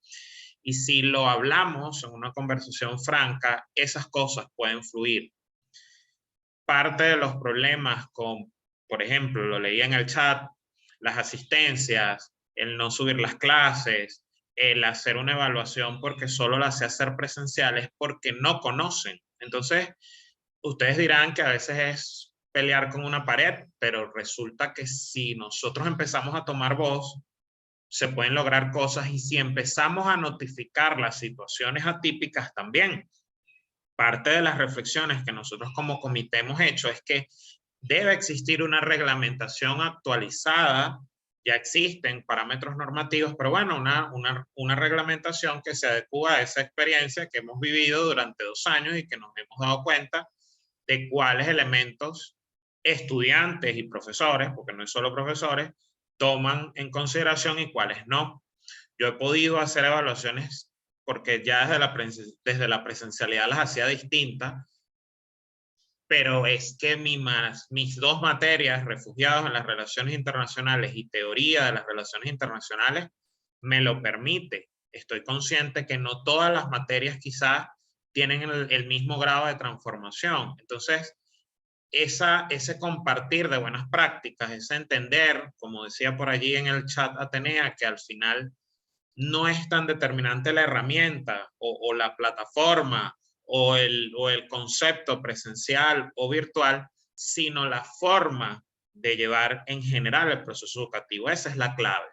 Y si lo hablamos en una conversación franca, esas cosas pueden fluir. Parte de los problemas con, por ejemplo, lo leí en el chat, las asistencias, el no subir las clases, el hacer una evaluación porque solo la sé hacer presenciales porque no conocen. Entonces, ustedes dirán que a veces es pelear con una pared, pero resulta que si nosotros empezamos a tomar voz, se pueden lograr cosas, y si empezamos a notificar las situaciones atípicas también. Parte de las reflexiones que nosotros como comité hemos hecho es que debe existir una reglamentación actualizada. Ya existen parámetros normativos, pero bueno, una reglamentación que se adecua a esa experiencia que hemos vivido durante 2 años y que nos hemos dado cuenta de cuáles elementos estudiantes y profesores, porque no es solo profesores, toman en consideración y cuáles no. Yo he podido hacer evaluaciones porque ya desde la presencialidad las hacía distintas, pero es que mis 2 materias, refugiados en las relaciones internacionales y teoría de las relaciones internacionales, me lo permite. Estoy consciente que no todas las materias quizás tienen el mismo grado de transformación. Entonces, ese compartir de buenas prácticas, ese entender, como decía por allí en el chat Atenea, que al final no es tan determinante la herramienta o la plataforma o el concepto presencial o virtual, sino la forma de llevar en general el proceso educativo. Esa es la clave,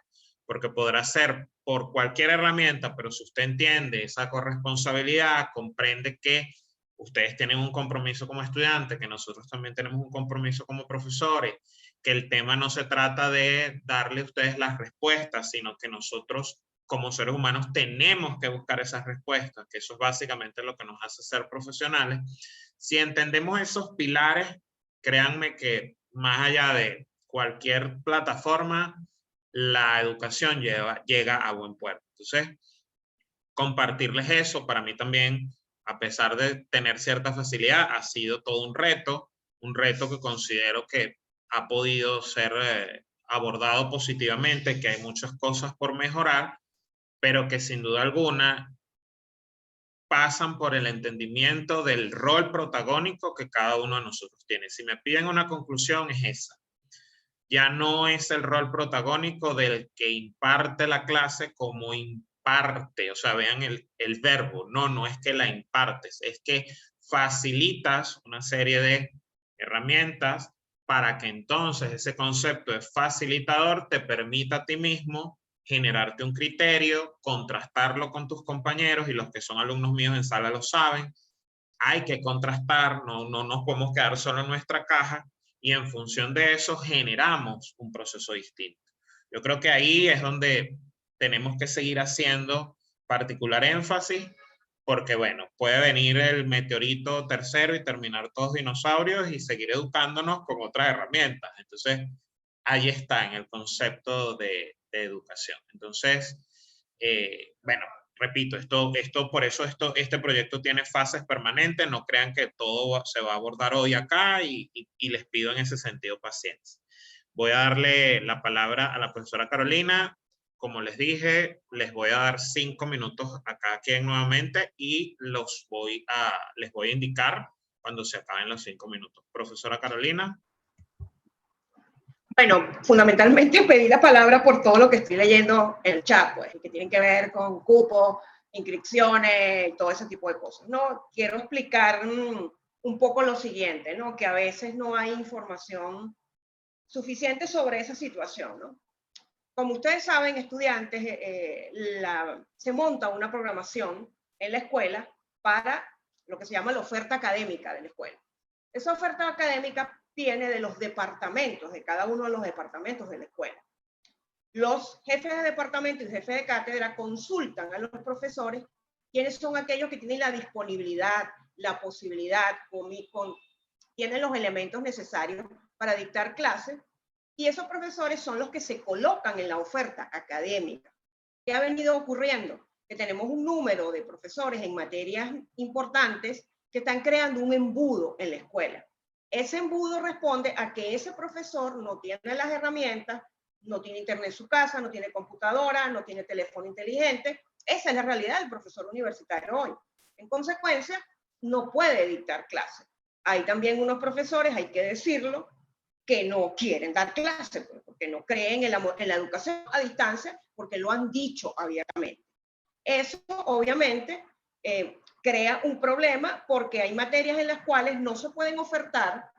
porque podrá ser por cualquier herramienta, pero si usted entiende esa corresponsabilidad, comprende que ustedes tienen un compromiso como estudiantes, que nosotros también tenemos un compromiso como profesores, que el tema no se trata de darle a ustedes las respuestas, sino que nosotros como seres humanos tenemos que buscar esas respuestas, que eso es básicamente lo que nos hace ser profesionales. Si entendemos esos pilares, créanme que más allá de cualquier plataforma, la educación llega a buen puerto. Entonces, compartirles eso para mí también, a pesar de tener cierta facilidad, ha sido todo un reto que considero que ha podido ser abordado positivamente, que hay muchas cosas por mejorar, pero que sin duda alguna pasan por el entendimiento del rol protagónico que cada uno de nosotros tiene. Si me piden una conclusión, es esa. Ya no es el rol protagónico del que imparte la clase como imparte, o sea, vean el verbo, no es que la impartes, es que facilitas una serie de herramientas para que entonces ese concepto de facilitador te permita a ti mismo generarte un criterio, contrastarlo con tus compañeros, y los que son alumnos míos en sala lo saben. Hay que contrastar, no nos podemos quedar solo en nuestra caja, y en función de eso generamos un proceso distinto. Yo creo que ahí es donde tenemos que seguir haciendo particular énfasis, porque bueno, puede venir el meteorito tercero y terminar todos dinosaurios y seguir educándonos con otras herramientas. Entonces, ahí está en el concepto de educación. Entonces, bueno, repito, por eso este proyecto tiene fases permanentes. No crean que todo se va a abordar hoy acá, y les pido en ese sentido paciencia. Voy a darle la palabra a la profesora Carolina. Como les dije, les voy a dar 5 minutos a cada quien nuevamente, y les voy a indicar cuando se acaben los 5 minutos. Profesora Carolina. Bueno, fundamentalmente pedí la palabra por todo lo que estoy leyendo en el chat, pues, que tienen que ver con cupos, inscripciones, todo ese tipo de cosas, ¿no? Quiero explicar un poco lo siguiente, ¿no? Que a veces no hay información suficiente sobre esa situación, ¿no? Como ustedes saben, estudiantes, se monta una programación en la escuela para lo que se llama la oferta académica de la escuela. Esa oferta académica viene de los departamentos, de cada uno de los departamentos de la escuela. Los jefes de departamento y jefes de cátedra consultan a los profesores quiénes son aquellos que tienen la disponibilidad, la posibilidad, tienen los elementos necesarios para dictar clases, y esos profesores son los que se colocan en la oferta académica. ¿Qué ha venido ocurriendo? Que tenemos un número de profesores en materias importantes que están creando un embudo en la escuela. Ese embudo responde a que ese profesor no tiene las herramientas, no tiene internet en su casa, no tiene computadora, no tiene teléfono inteligente. Esa es la realidad del profesor universitario hoy. En consecuencia, no puede dictar clases. Hay también unos profesores, hay que decirlo, que no quieren dar clases, porque no creen en la educación a distancia, porque lo han dicho abiertamente. Eso, obviamente, crea un problema, porque hay materias en las cuales no se pueden ofertar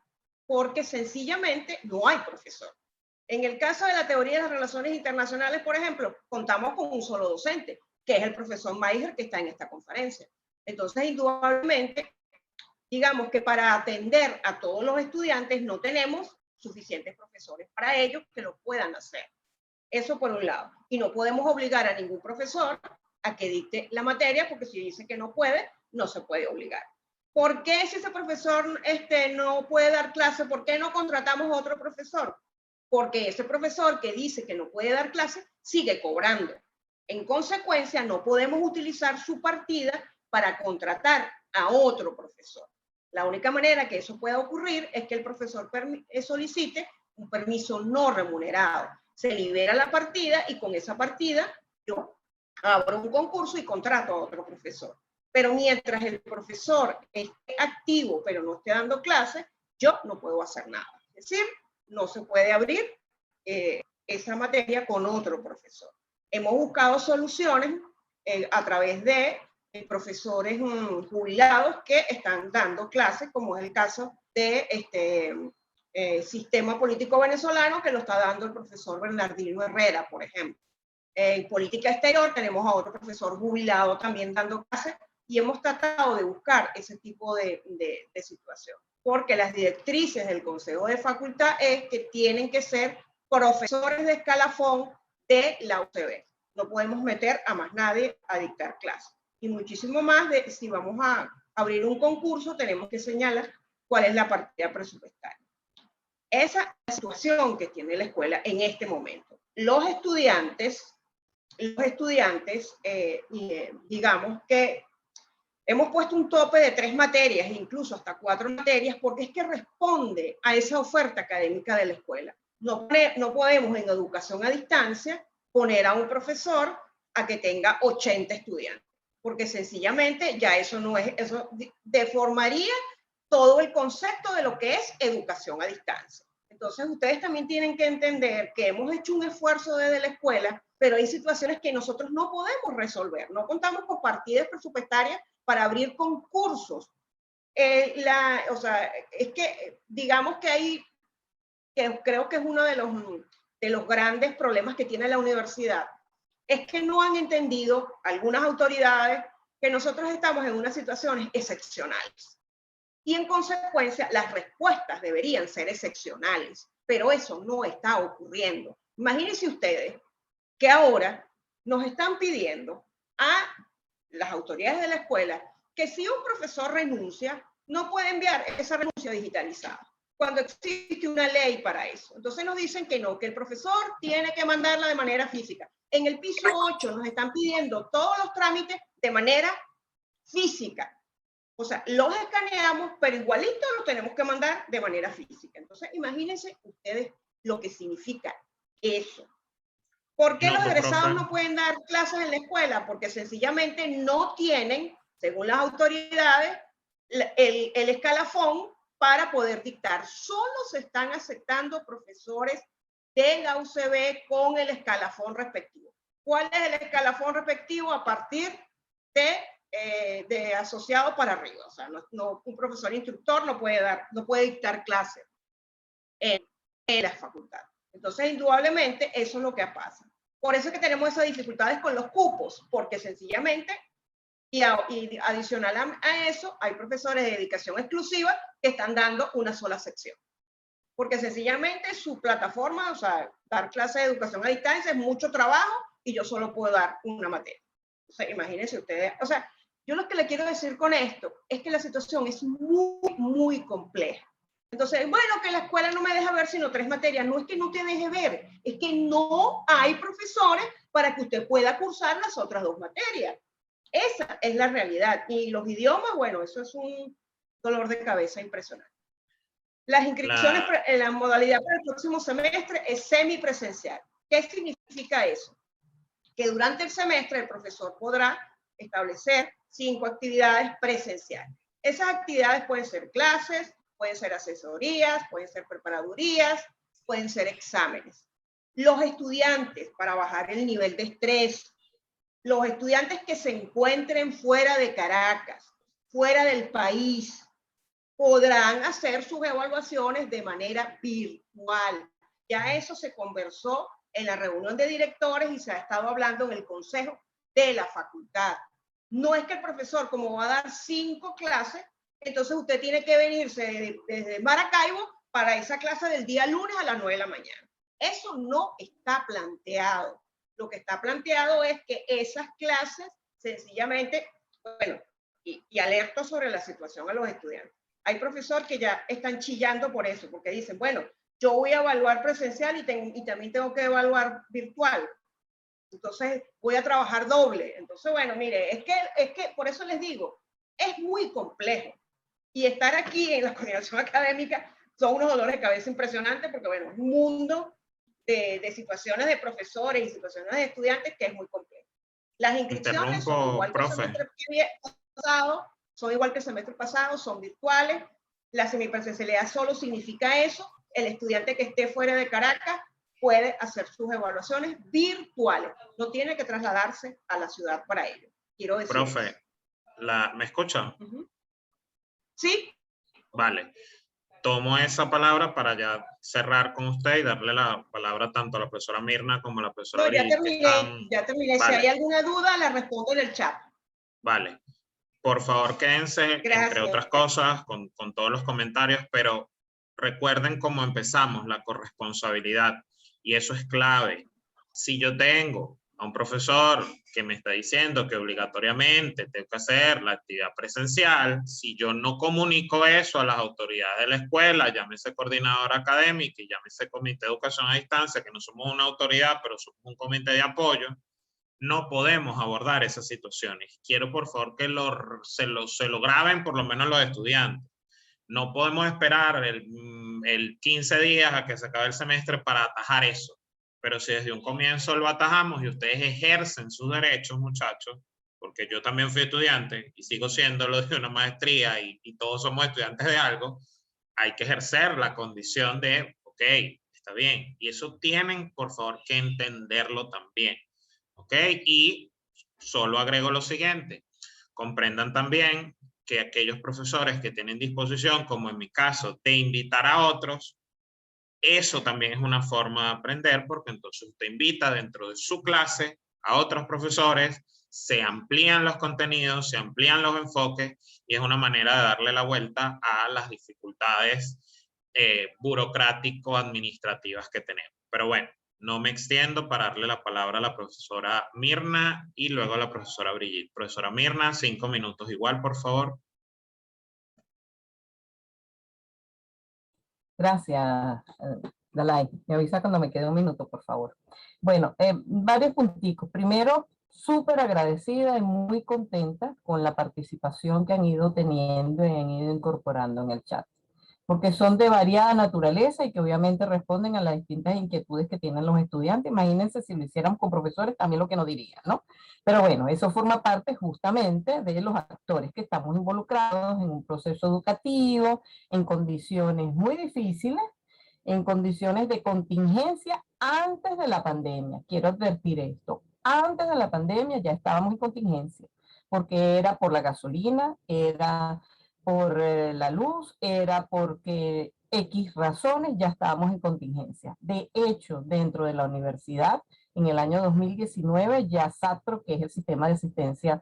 porque sencillamente no hay profesor. En el caso de la teoría de las relaciones internacionales, por ejemplo, contamos con un solo docente, que es el profesor Maiger, que está en esta conferencia. Entonces, indudablemente, digamos que para atender a todos los estudiantes no tenemos suficientes profesores para ellos que lo puedan hacer. Eso por un lado. Y no podemos obligar a ningún profesor a que dicte la materia, porque si dice que no puede, no se puede obligar. ¿Por qué si ese profesor no puede dar clase, por qué no contratamos a otro profesor? Porque ese profesor que dice que no puede dar clase sigue cobrando. En consecuencia, no podemos utilizar su partida para contratar a otro profesor. La única manera que eso pueda ocurrir es que el profesor solicite un permiso no remunerado. Se libera la partida y con esa partida yo abro un concurso y contrato a otro profesor. Pero mientras el profesor esté activo pero no esté dando clases, yo no puedo hacer nada. Es decir, no se puede abrir esa materia con otro profesor. Hemos buscado soluciones a través de profesores jubilados que están dando clases, como es el caso de Sistema Político Venezolano, que lo está dando el profesor Bernardino Herrera, por ejemplo. En Política Exterior tenemos a otro profesor jubilado también dando clases, y hemos tratado de buscar ese tipo de situación, porque las directrices del Consejo de Facultad es que tienen que ser profesores de escalafón de la UCB. No podemos meter a más nadie a dictar clases. Y muchísimo más si vamos a abrir un concurso, tenemos que señalar cuál es la partida presupuestaria. Esa es la situación que tiene la escuela en este momento. Los estudiantes, digamos que hemos puesto un tope de 3 materias, incluso hasta 4 materias, porque es que responde a esa oferta académica de la escuela. No podemos en educación a distancia poner a un profesor a que tenga 80 estudiantes. porque sencillamente ya eso no es, eso deformaría todo el concepto de lo que es educación a distancia. Entonces ustedes también tienen que entender que hemos hecho un esfuerzo desde la escuela, pero hay situaciones que nosotros no podemos resolver. No contamos con partidas presupuestarias para abrir concursos. O sea, es que digamos que hay, que creo que es uno de los grandes problemas que tiene la universidad, es que no han entendido algunas autoridades que nosotros estamos en unas situaciones excepcionales. Y en consecuencia, las respuestas deberían ser excepcionales, pero eso no está ocurriendo. Imagínense ustedes que ahora nos están pidiendo a las autoridades de la escuela que si un profesor renuncia, no puede enviar esa renuncia digitalizada, cuando existe una ley para eso. Entonces nos dicen que no, que el profesor tiene que mandarla de manera física. En el piso 8 nos están pidiendo todos los trámites de manera física. O sea, los escaneamos, pero igualito los tenemos que mandar de manera física. Entonces, imagínense ustedes lo que significa eso. ¿Por qué los egresados no pueden dar clases en la escuela? Porque sencillamente no tienen, según las autoridades, el escalafón para poder dictar. Solo se están aceptando profesores de la UCB con el escalafón respectivo. ¿Cuál es el escalafón respectivo? A partir de asociado para arriba. O sea, un profesor instructor no puede dictar clases en la facultad. Entonces, indudablemente, eso es lo que pasa. Por eso es que tenemos esas dificultades con los cupos, porque sencillamente, y adicional a eso, hay profesores de dedicación exclusiva que están dando una sola sección. Porque sencillamente su plataforma, o sea, dar clases de educación a distancia es mucho trabajo y yo solo puedo dar una materia. O sea, imagínense ustedes, o sea, yo lo que le quiero decir con esto es que la situación es muy, muy compleja. Entonces, bueno, que la escuela no me deja ver sino 3 materias. No es que no te deje ver, es que no hay profesores para que usted pueda cursar las otras 2 materias. Esa es la realidad. Y los idiomas, bueno, eso es un dolor de cabeza impresionante. Las inscripciones en la modalidad para el próximo semestre es semipresencial. ¿Qué significa eso? Que durante el semestre el profesor podrá establecer 5 actividades presenciales. Esas actividades pueden ser clases, pueden ser asesorías, pueden ser preparadurías, pueden ser exámenes. Los estudiantes, para bajar el nivel de estrés, los estudiantes que se encuentren fuera de Caracas, fuera del país, podrán hacer sus evaluaciones de manera virtual. Ya eso se conversó en la reunión de directores y se ha estado hablando en el consejo de la facultad. No es que el profesor, como va a dar 5 clases, entonces usted tiene que venirse desde Maracaibo para esa clase del día lunes a las 9 de la mañana. Eso no está planteado. Lo que está planteado es que esas clases sencillamente, bueno, y alerto sobre la situación a los estudiantes. Hay profesores que ya están chillando por eso, porque dicen, bueno, yo voy a evaluar presencial y también tengo que evaluar virtual. Entonces voy a trabajar doble. Entonces, bueno, mire, es que por eso les digo, es muy complejo. Y estar aquí en la coordinación académica son unos dolores de cabeza impresionantes porque, bueno, es un mundo de situaciones de profesores y situaciones de estudiantes que es muy complejo. Las inscripciones son igual que el semestre pasado, son virtuales. La semipresencialidad solo significa eso. El estudiante que esté fuera de Caracas puede hacer sus evaluaciones virtuales. No tiene que trasladarse a la ciudad para ello. Quiero decir. Profe, ¿me escuchan? Sí. Vale. Tomo esa palabra para ya cerrar con usted y darle la palabra tanto a la profesora Mirna como a la profesora No, ya terminé. Vale. Si hay alguna duda, la respondo en el chat. Vale. Por favor, quédense, entre otras cosas, con todos los comentarios, pero recuerden cómo empezamos, la corresponsabilidad. Y eso es clave. Si yo tengo a un profesor que me está diciendo que obligatoriamente tengo que hacer la actividad presencial, si yo no comunico eso a las autoridades de la escuela, llámese coordinadora académica y llámese comité de educación a distancia, que no somos una autoridad, pero somos un comité de apoyo, no podemos abordar esas situaciones. Quiero, por favor, que se lo graben por lo menos los estudiantes. No podemos esperar el 15 días a que se acabe el semestre para atajar eso. Pero si desde un comienzo lo atajamos y ustedes ejercen sus derechos, muchachos, porque yo también fui estudiante y sigo siéndolo de una maestría y todos somos estudiantes de algo, hay que ejercer la condición de, ok, está bien. Y eso tienen, por favor, que entenderlo también. ¿Ok? Y solo agrego lo siguiente. Comprendan también que aquellos profesores que tienen disposición, como en mi caso, de invitar a otros, eso también es una forma de aprender, porque entonces usted invita dentro de su clase a otros profesores, se amplían los contenidos, se amplían los enfoques, y es una manera de darle la vuelta a las dificultades burocrático-administrativas que tenemos. Pero bueno, no me extiendo para darle la palabra a la profesora Mirna y luego a la profesora Brigitte. Profesora Mirna, 5 minutos igual, por favor. Gracias, Dalai. Me avisa cuando me quede un minuto, por favor. Bueno, varios punticos. Primero, súper agradecida y muy contenta con la participación que han ido teniendo y han ido incorporando en el chat, porque son de variada naturaleza y que obviamente responden a las distintas inquietudes que tienen los estudiantes. Imagínense si lo hiciéramos con profesores, también lo que nos dirían, ¿no? Pero bueno, eso forma parte justamente de los actores que estamos involucrados en un proceso educativo, en condiciones muy difíciles, en condiciones de contingencia antes de la pandemia. Quiero advertir esto. Antes de la pandemia ya estábamos en contingencia, porque era por la gasolina, era por la luz, era porque X razones ya estábamos en contingencia. De hecho, dentro de la universidad, en el año 2019, ya SATPRO, que es el sistema de asistencia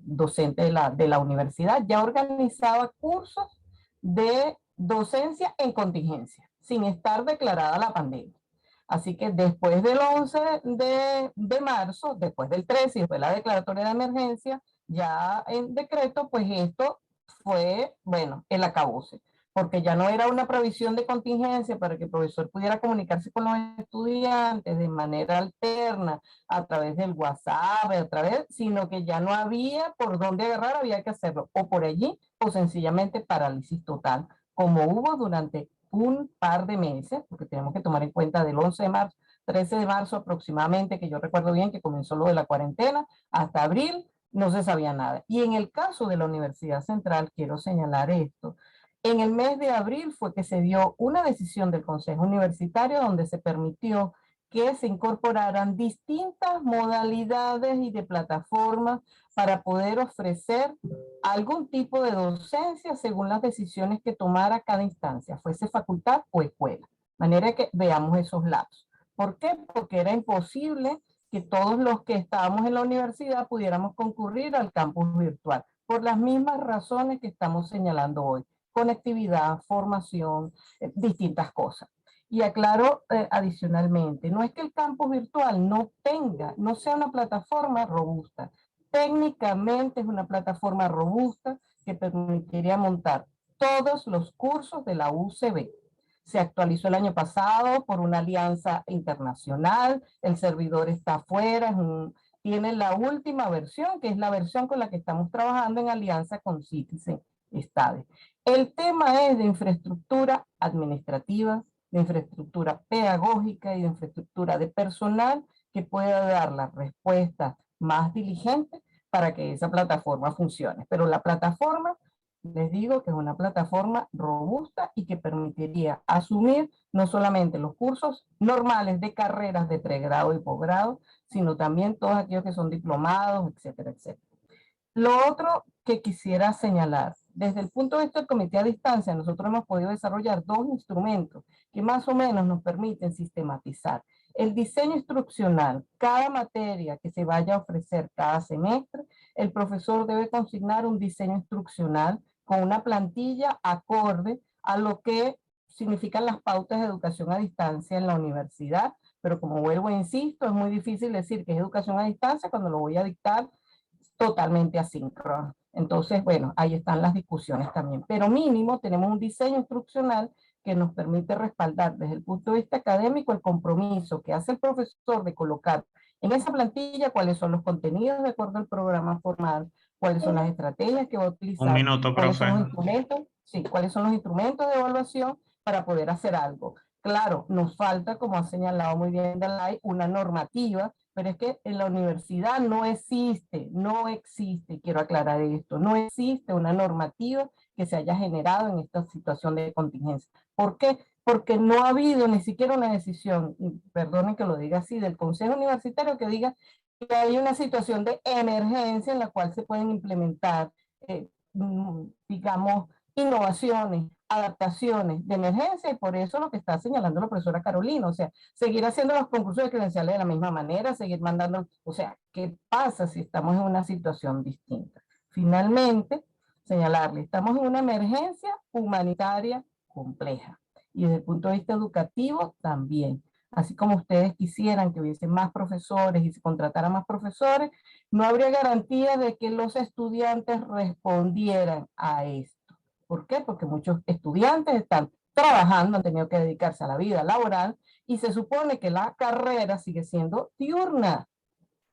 docente de la universidad, ya organizaba cursos de docencia en contingencia, sin estar declarada la pandemia. Así que después del 11 de marzo, después del 13 y después de la declaratoria de emergencia, ya en decreto, pues esto fue, bueno, el acabose, porque ya no era una provisión de contingencia para que el profesor pudiera comunicarse con los estudiantes de manera alterna, a través del WhatsApp, sino que ya no había por dónde agarrar, había que hacerlo, o por allí, o sencillamente parálisis total, como hubo durante un par de meses, porque tenemos que tomar en cuenta del 11 de marzo, 13 de marzo aproximadamente, que yo recuerdo bien que comenzó lo de la cuarentena, hasta abril, no se sabía nada. Y en el caso de la Universidad Central, quiero señalar esto, en el mes de abril fue que se dio una decisión del Consejo Universitario donde se permitió que se incorporaran distintas modalidades y de plataformas para poder ofrecer algún tipo de docencia según las decisiones que tomara cada instancia, fuese facultad o escuela. De manera que veamos esos lapsos. ¿Por qué? Porque era imposible que todos los que estábamos en la universidad pudiéramos concurrir al campus virtual, por las mismas razones que estamos señalando hoy: conectividad, formación, distintas cosas. Y aclaro adicionalmente, no es que el campus virtual no sea una plataforma robusta. Técnicamente es una plataforma robusta que permitiría montar todos los cursos de la UCB. Se actualizó el año pasado por una alianza internacional, el servidor está afuera, tiene la última versión, que es la versión con la que estamos trabajando en alianza con Citizen Study. El tema es de infraestructura administrativa, de infraestructura pedagógica y de infraestructura de personal que pueda dar la respuesta más diligente para que esa plataforma funcione. Pero la plataforma, les digo que es una plataforma robusta y que permitiría asumir no solamente los cursos normales de carreras de pregrado y posgrado, sino también todos aquellos que son diplomados, etcétera, etcétera. Lo otro que quisiera señalar, desde el punto de vista del comité a distancia, nosotros hemos podido desarrollar dos instrumentos que más o menos nos permiten sistematizar el diseño instruccional. Cada materia que se vaya a ofrecer cada semestre, el profesor debe consignar un diseño instruccional con una plantilla acorde a lo que significan las pautas de educación a distancia en la universidad, pero como vuelvo e insisto, es muy difícil decir que es educación a distancia cuando lo voy a dictar totalmente asíncrono. Entonces, bueno, ahí están las discusiones también. Pero mínimo tenemos un diseño instruccional que nos permite respaldar desde el punto de vista académico el compromiso que hace el profesor de colocar en esa plantilla cuáles son los contenidos de acuerdo al programa formal, cuáles son las estrategias que va a utilizar, Un minuto, cuáles profe. son los instrumentos, sí, cuáles son los instrumentos de evaluación para poder hacer algo. Claro, nos falta, como ha señalado muy bien Dalai, una normativa pero es que en la universidad no existe, quiero aclarar esto, no existe una normativa que se haya generado en esta situación de contingencia. ¿Por qué? Porque no ha habido ni siquiera una decisión, y perdonen que lo diga así, del Consejo Universitario que diga que hay una situación de emergencia en la cual se pueden implementar, digamos, innovaciones, adaptaciones de emergencia, y por eso lo que está señalando la profesora Carolina, o sea, seguir haciendo los concursos de credenciales de la misma manera, seguir mandando, o sea, ¿qué pasa si estamos en una situación distinta? Finalmente, señalarle, estamos en una emergencia humanitaria compleja, y desde el punto de vista educativo también. Así como ustedes quisieran que hubiese más profesores y se contratara más profesores, no habría garantía de que los estudiantes respondieran a esto. ¿Por qué? Porque muchos estudiantes están trabajando, han tenido que dedicarse a la vida laboral y se supone que la carrera sigue siendo diurna.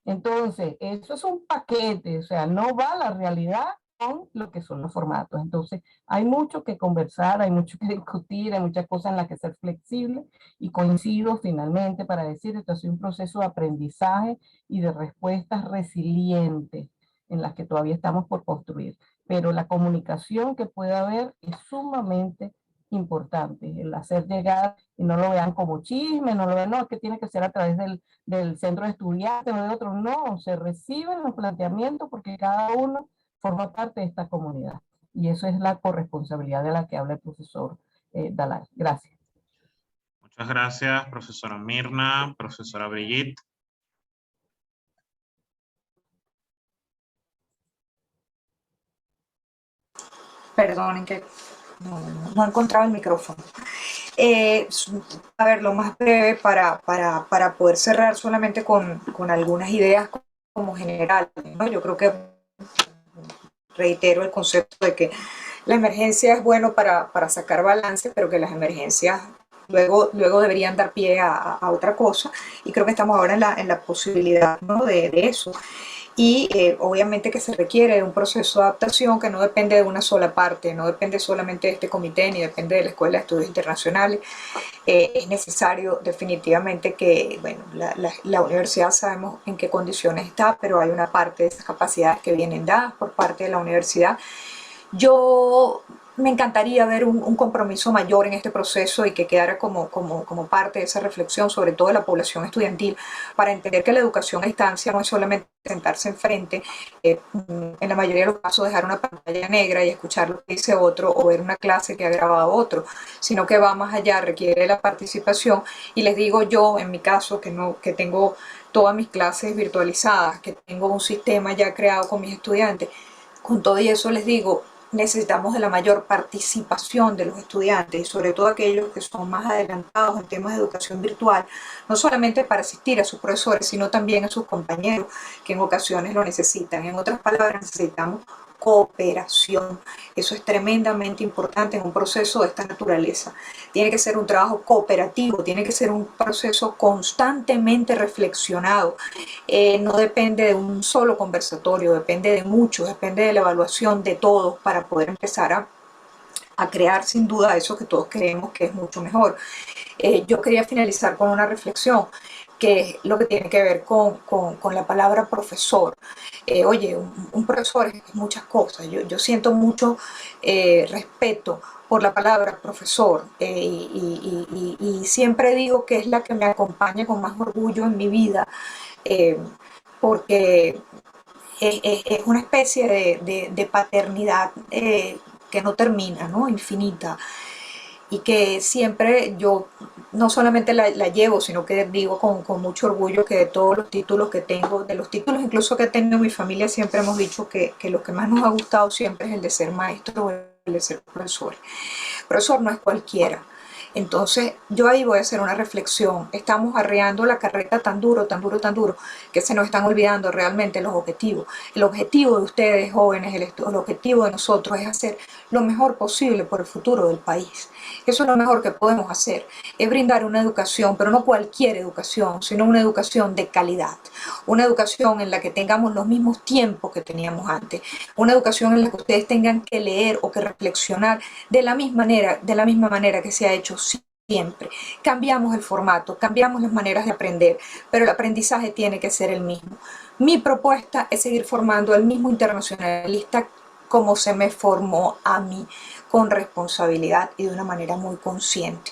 Entonces, eso es un paquete, o sea, no va a la realidad con lo que son los formatos. Entonces, hay mucho que conversar, hay mucho que discutir, hay muchas cosas en las que ser flexible, y coincido finalmente para decir, esto es un proceso de aprendizaje y de respuestas resilientes en las que todavía estamos por construir. Pero la comunicación que pueda haber es sumamente importante, el hacer llegar, y no lo vean como chisme, no lo vean, no, es que tiene que ser a través del centro de estudiantes o de otros, no, se reciben los planteamientos porque cada uno forma parte de esta comunidad. Y eso es la corresponsabilidad de la que habla el profesor Dalai. Gracias. Muchas gracias, profesora Mirna, profesora Brigitte. Perdonen que no he encontrado el micrófono. A ver, lo más breve para poder cerrar solamente con algunas ideas como generales, ¿no? Yo creo que reitero el concepto de que la emergencia es bueno para sacar balance, pero que las emergencias luego deberían dar pie a otra cosa, y creo que estamos ahora en la posibilidad, ¿no?, de eso. Y obviamente que se requiere de un proceso de adaptación que no depende de una sola parte, no depende solamente de este comité, ni depende de la Escuela de Estudios Internacionales. Es necesario definitivamente que, bueno, la universidad sabemos en qué condiciones está, pero hay una parte de esas capacidades que vienen dadas por parte de la universidad. Yo me encantaría ver un compromiso mayor en este proceso y que quedara como parte de esa reflexión, sobre todo de la población estudiantil, para entender que la educación a distancia no es solamente sentarse enfrente, en la mayoría de los casos dejar una pantalla negra y escuchar lo que dice otro o ver una clase que ha grabado otro, sino que va más allá, requiere la participación. Y les digo yo, en mi caso, que tengo todas mis clases virtualizadas, que tengo un sistema ya creado con mis estudiantes, con todo y eso les digo, necesitamos de la mayor participación de los estudiantes, y sobre todo aquellos que son más adelantados en temas de educación virtual, no solamente para asistir a sus profesores, sino también a sus compañeros que en ocasiones lo necesitan. En otras palabras, necesitamos cooperación. Eso es tremendamente importante en un proceso de esta naturaleza. Tiene que ser un trabajo cooperativo, tiene que ser un proceso constantemente reflexionado. No depende de un solo conversatorio, depende de muchos, depende de la evaluación de todos para poder empezar a crear sin duda eso que todos creemos que es mucho mejor. Yo quería finalizar con una reflexión, que es lo que tiene que ver con la palabra profesor. Oye, un profesor es muchas cosas. Yo siento mucho respeto por la palabra profesor, y siempre digo que es la que me acompaña con más orgullo en mi vida, porque es una especie de paternidad que no termina, ¿no?, infinita, y que siempre yo no solamente la llevo, sino que digo con mucho orgullo que de todos los títulos que tengo, de los títulos incluso que tengo en mi familia, siempre hemos dicho que lo que más nos ha gustado siempre es el de ser maestro o el de ser profesor. Profesor no es cualquiera. Entonces yo ahí voy a hacer una reflexión. Estamos arreando la carreta tan duro, tan duro, tan duro, que se nos están olvidando realmente los objetivos. El objetivo de ustedes jóvenes, el objetivo de nosotros es hacer lo mejor posible por el futuro del país. Eso es lo mejor que podemos hacer, es brindar una educación, pero no cualquier educación, sino una educación de calidad, una educación en la que tengamos los mismos tiempos que teníamos antes, una educación en la que ustedes tengan que leer o que reflexionar de la misma manera que se ha hecho siempre. Cambiamos el formato, cambiamos las maneras de aprender, pero el aprendizaje tiene que ser el mismo. Mi propuesta es seguir formando al mismo internacionalista como se me formó a mí, con responsabilidad y de una manera muy consciente.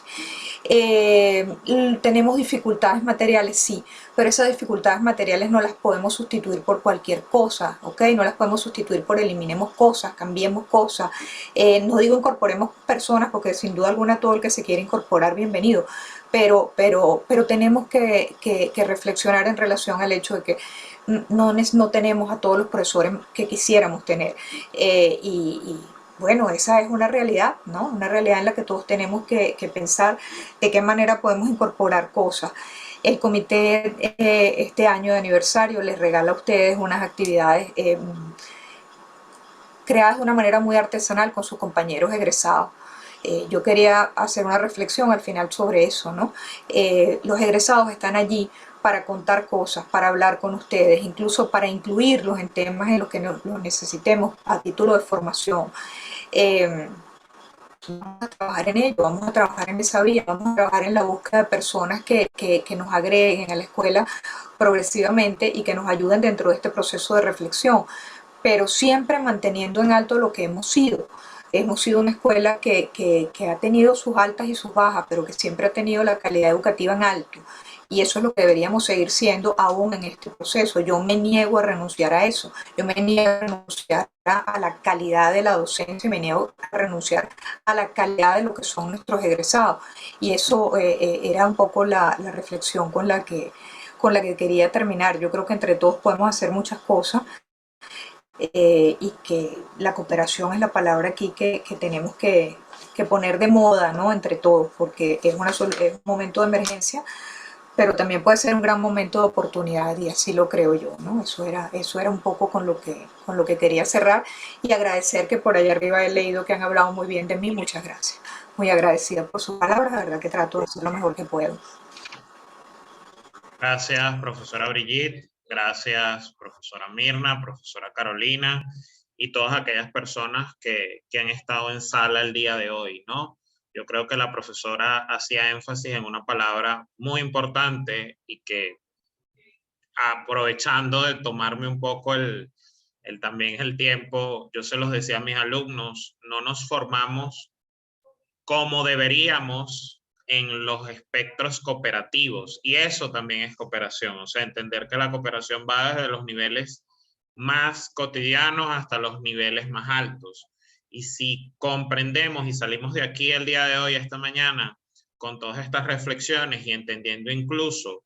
Tenemos dificultades materiales, sí, pero esas dificultades materiales no las podemos sustituir por cualquier cosa, ¿ok? No las podemos sustituir por eliminemos cosas, cambiemos cosas. No digo incorporemos personas, porque sin duda alguna todo el que se quiere incorporar, bienvenido, pero tenemos que reflexionar en relación al hecho de que no tenemos a todos los profesores que quisiéramos tener. Bueno, esa es una realidad, ¿no? Una realidad en la que todos tenemos que pensar de qué manera podemos incorporar cosas. El comité este año de aniversario les regala a ustedes unas actividades creadas de una manera muy artesanal con sus compañeros egresados. Yo quería hacer una reflexión al final sobre eso, ¿no? Los egresados están allí para contar cosas, para hablar con ustedes, incluso para incluirlos en temas en los que los necesitemos a título de formación. Vamos a trabajar en ello, vamos a trabajar en esa vía, vamos a trabajar en la búsqueda de personas que nos agreguen a la escuela progresivamente y que nos ayuden dentro de este proceso de reflexión, pero siempre manteniendo en alto lo que hemos sido. Hemos sido una escuela que ha tenido sus altas y sus bajas, pero que siempre ha tenido la calidad educativa en alto. Y eso es lo que deberíamos seguir siendo aún en este proceso. Yo me niego a renunciar a eso. Yo me niego a renunciar a la calidad de la docencia, me niego a renunciar a la calidad de lo que son nuestros egresados. Y eso era un poco la reflexión con la que quería terminar. Yo creo que entre todos podemos hacer muchas cosas. Y que la cooperación es la palabra aquí que tenemos que poner de moda, ¿no? Entre todos, porque es un momento de emergencia, pero también puede ser un gran momento de oportunidad, y así lo creo yo, ¿no? Eso era un poco con lo que quería cerrar, y agradecer que por allá arriba he leído que han hablado muy bien de mí. Muchas gracias. Muy agradecida por sus palabras, la verdad que trato de hacer lo mejor que puedo. Gracias, profesora Brigitte. Gracias, profesora Mirna, profesora Carolina y todas aquellas personas que han estado en sala el día de hoy, ¿no? Yo creo que la profesora hacía énfasis en una palabra muy importante y que, aprovechando de tomarme un poco también el tiempo, yo se los decía a mis alumnos, no nos formamos como deberíamos en los espectros cooperativos, y eso también es cooperación, o sea, entender que la cooperación va desde los niveles más cotidianos hasta los niveles más altos. Y si comprendemos y salimos de aquí el día de hoy, esta mañana, con todas estas reflexiones y entendiendo incluso,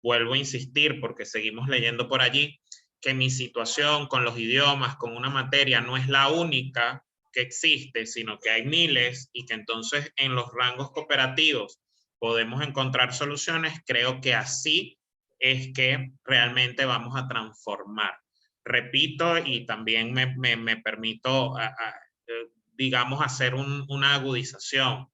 vuelvo a insistir porque seguimos leyendo por allí, que mi situación con los idiomas, con una materia, no es la única que existe, sino que hay miles, y que entonces en los rangos cooperativos podemos encontrar soluciones. Creo que así es que realmente vamos a transformar. Repito, y también me permito, digamos, hacer una agudización.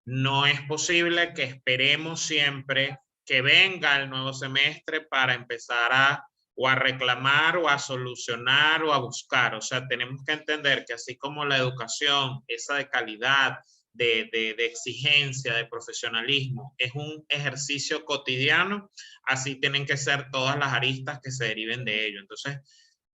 No es posible que esperemos siempre que venga el nuevo semestre para empezar o a reclamar o a solucionar o a buscar. O sea, tenemos que entender que así como la educación, esa de calidad, de exigencia, de profesionalismo, es un ejercicio cotidiano, así tienen que ser todas las aristas que se deriven de ello. Entonces,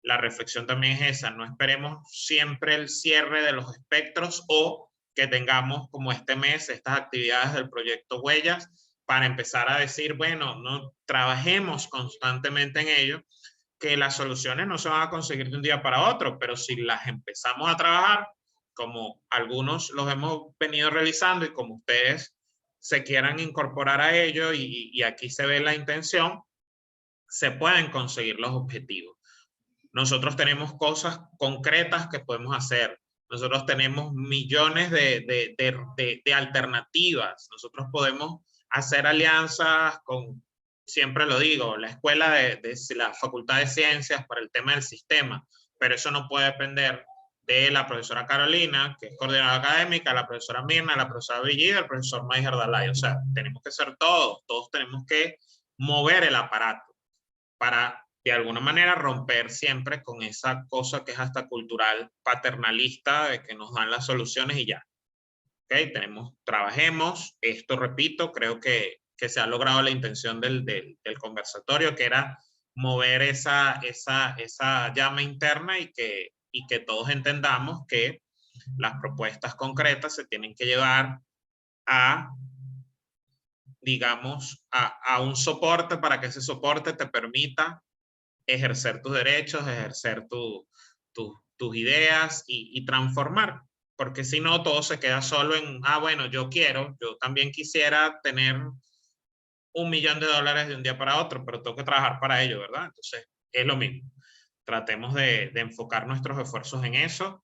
la reflexión también es esa, no esperemos siempre el cierre de los espectros o que tengamos como este mes estas actividades del proyecto Huellas para empezar a decir, bueno, no trabajemos constantemente en ello, que las soluciones no se van a conseguir de un día para otro, pero si las empezamos a trabajar, como algunos los hemos venido realizando y como ustedes se quieran incorporar a ello y aquí se ve la intención, se pueden conseguir los objetivos. Nosotros tenemos cosas concretas que podemos hacer. Nosotros tenemos millones de alternativas. Nosotros podemos hacer alianzas con, siempre lo digo, la escuela de la Facultad de Ciencias para el tema del sistema, pero eso no puede depender de la profesora Carolina, que es coordinadora académica, la profesora Mirna, la profesora Brigitte, el profesor Maiger Dalay. O sea, tenemos que ser todos tenemos que mover el aparato para de alguna manera romper siempre con esa cosa que es hasta cultural, paternalista, de que nos dan las soluciones y ya. Trabajemos. Esto, repito, creo que se ha logrado la intención del conversatorio, que era mover esa llama interna y que todos entendamos que las propuestas concretas se tienen que llevar a, digamos, a un soporte para que ese soporte te permita ejercer tus derechos, ejercer tus ideas y transformar. Porque si no, todo se queda solo en, bueno, yo también quisiera tener $1 millón de un día para otro, pero tengo que trabajar para ello, ¿verdad? Entonces, es lo mismo. Tratemos de enfocar nuestros esfuerzos en eso.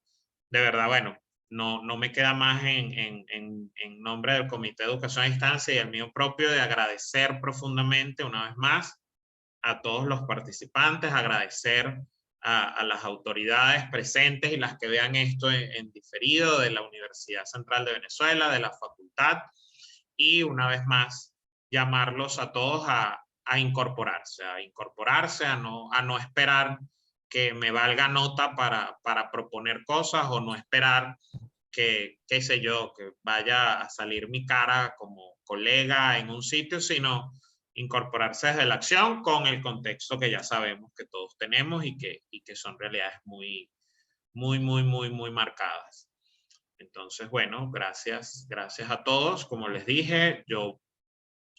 De verdad, bueno, no me queda más en nombre del Comité de Educación a Distancia y el mío propio de agradecer profundamente una vez más a todos los participantes, agradecer a las autoridades presentes y las que vean esto en diferido de la Universidad Central de Venezuela, de la facultad, y una vez más llamarlos a todos a incorporarse, a no esperar que me valga nota para proponer cosas o no esperar que, qué sé yo, que vaya a salir mi cara como colega en un sitio, sino incorporarse desde la acción con el contexto que ya sabemos que todos tenemos y que son realidades muy marcadas. Entonces, bueno, gracias a todos. Como les dije, yo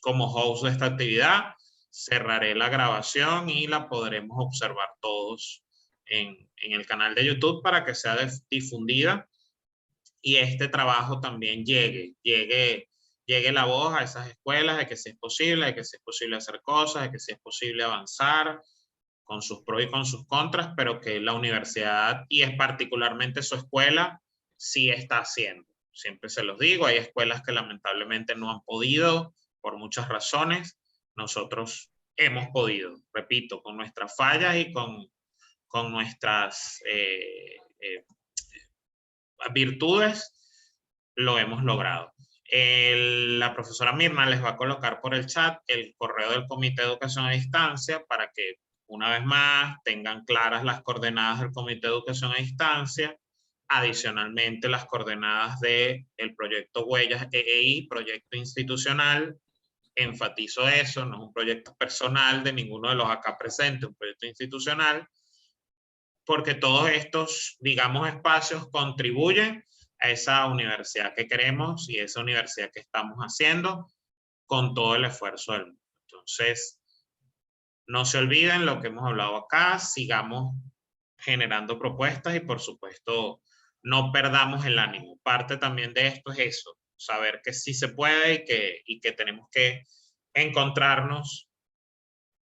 como host de esta actividad cerraré la grabación y la podremos observar todos en el canal de YouTube para que sea difundida y este trabajo también llegue la voz a esas escuelas de que sí es posible, hacer cosas, de que sí es posible avanzar con sus pros y con sus contras, pero que la universidad, y es particularmente su escuela, sí está haciendo. Siempre se los digo, hay escuelas que lamentablemente no han podido por muchas razones. Nosotros hemos podido, repito, con nuestras fallas y con nuestras virtudes, lo hemos logrado. La profesora Mirna les va a colocar por el chat el correo del Comité de Educación a Distancia para que una vez más tengan claras las coordenadas del Comité de Educación a Distancia, adicionalmente las coordenadas del proyecto Huellas EEI, proyecto institucional. Enfatizo eso, no es un proyecto personal de ninguno de los acá presentes, un proyecto institucional, porque todos estos, digamos, espacios contribuyen a esa universidad que queremos y esa universidad que estamos haciendo con todo el esfuerzo del mundo. Entonces, no se olviden lo que hemos hablado acá, sigamos generando propuestas y por supuesto no perdamos el ánimo. Parte también de esto es eso, saber que sí se puede y que tenemos que encontrarnos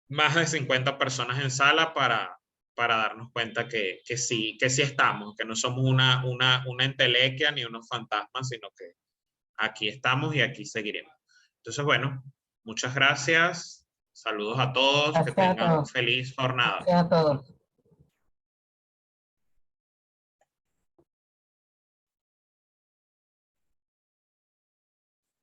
más de 50 personas en sala para darnos cuenta que sí estamos, que no somos una entelequia ni unos fantasmas, sino que aquí estamos y aquí seguiremos. Entonces, bueno, muchas gracias. Saludos a todos. Gracias que tengan a todos. feliz jornada. Gracias a todos.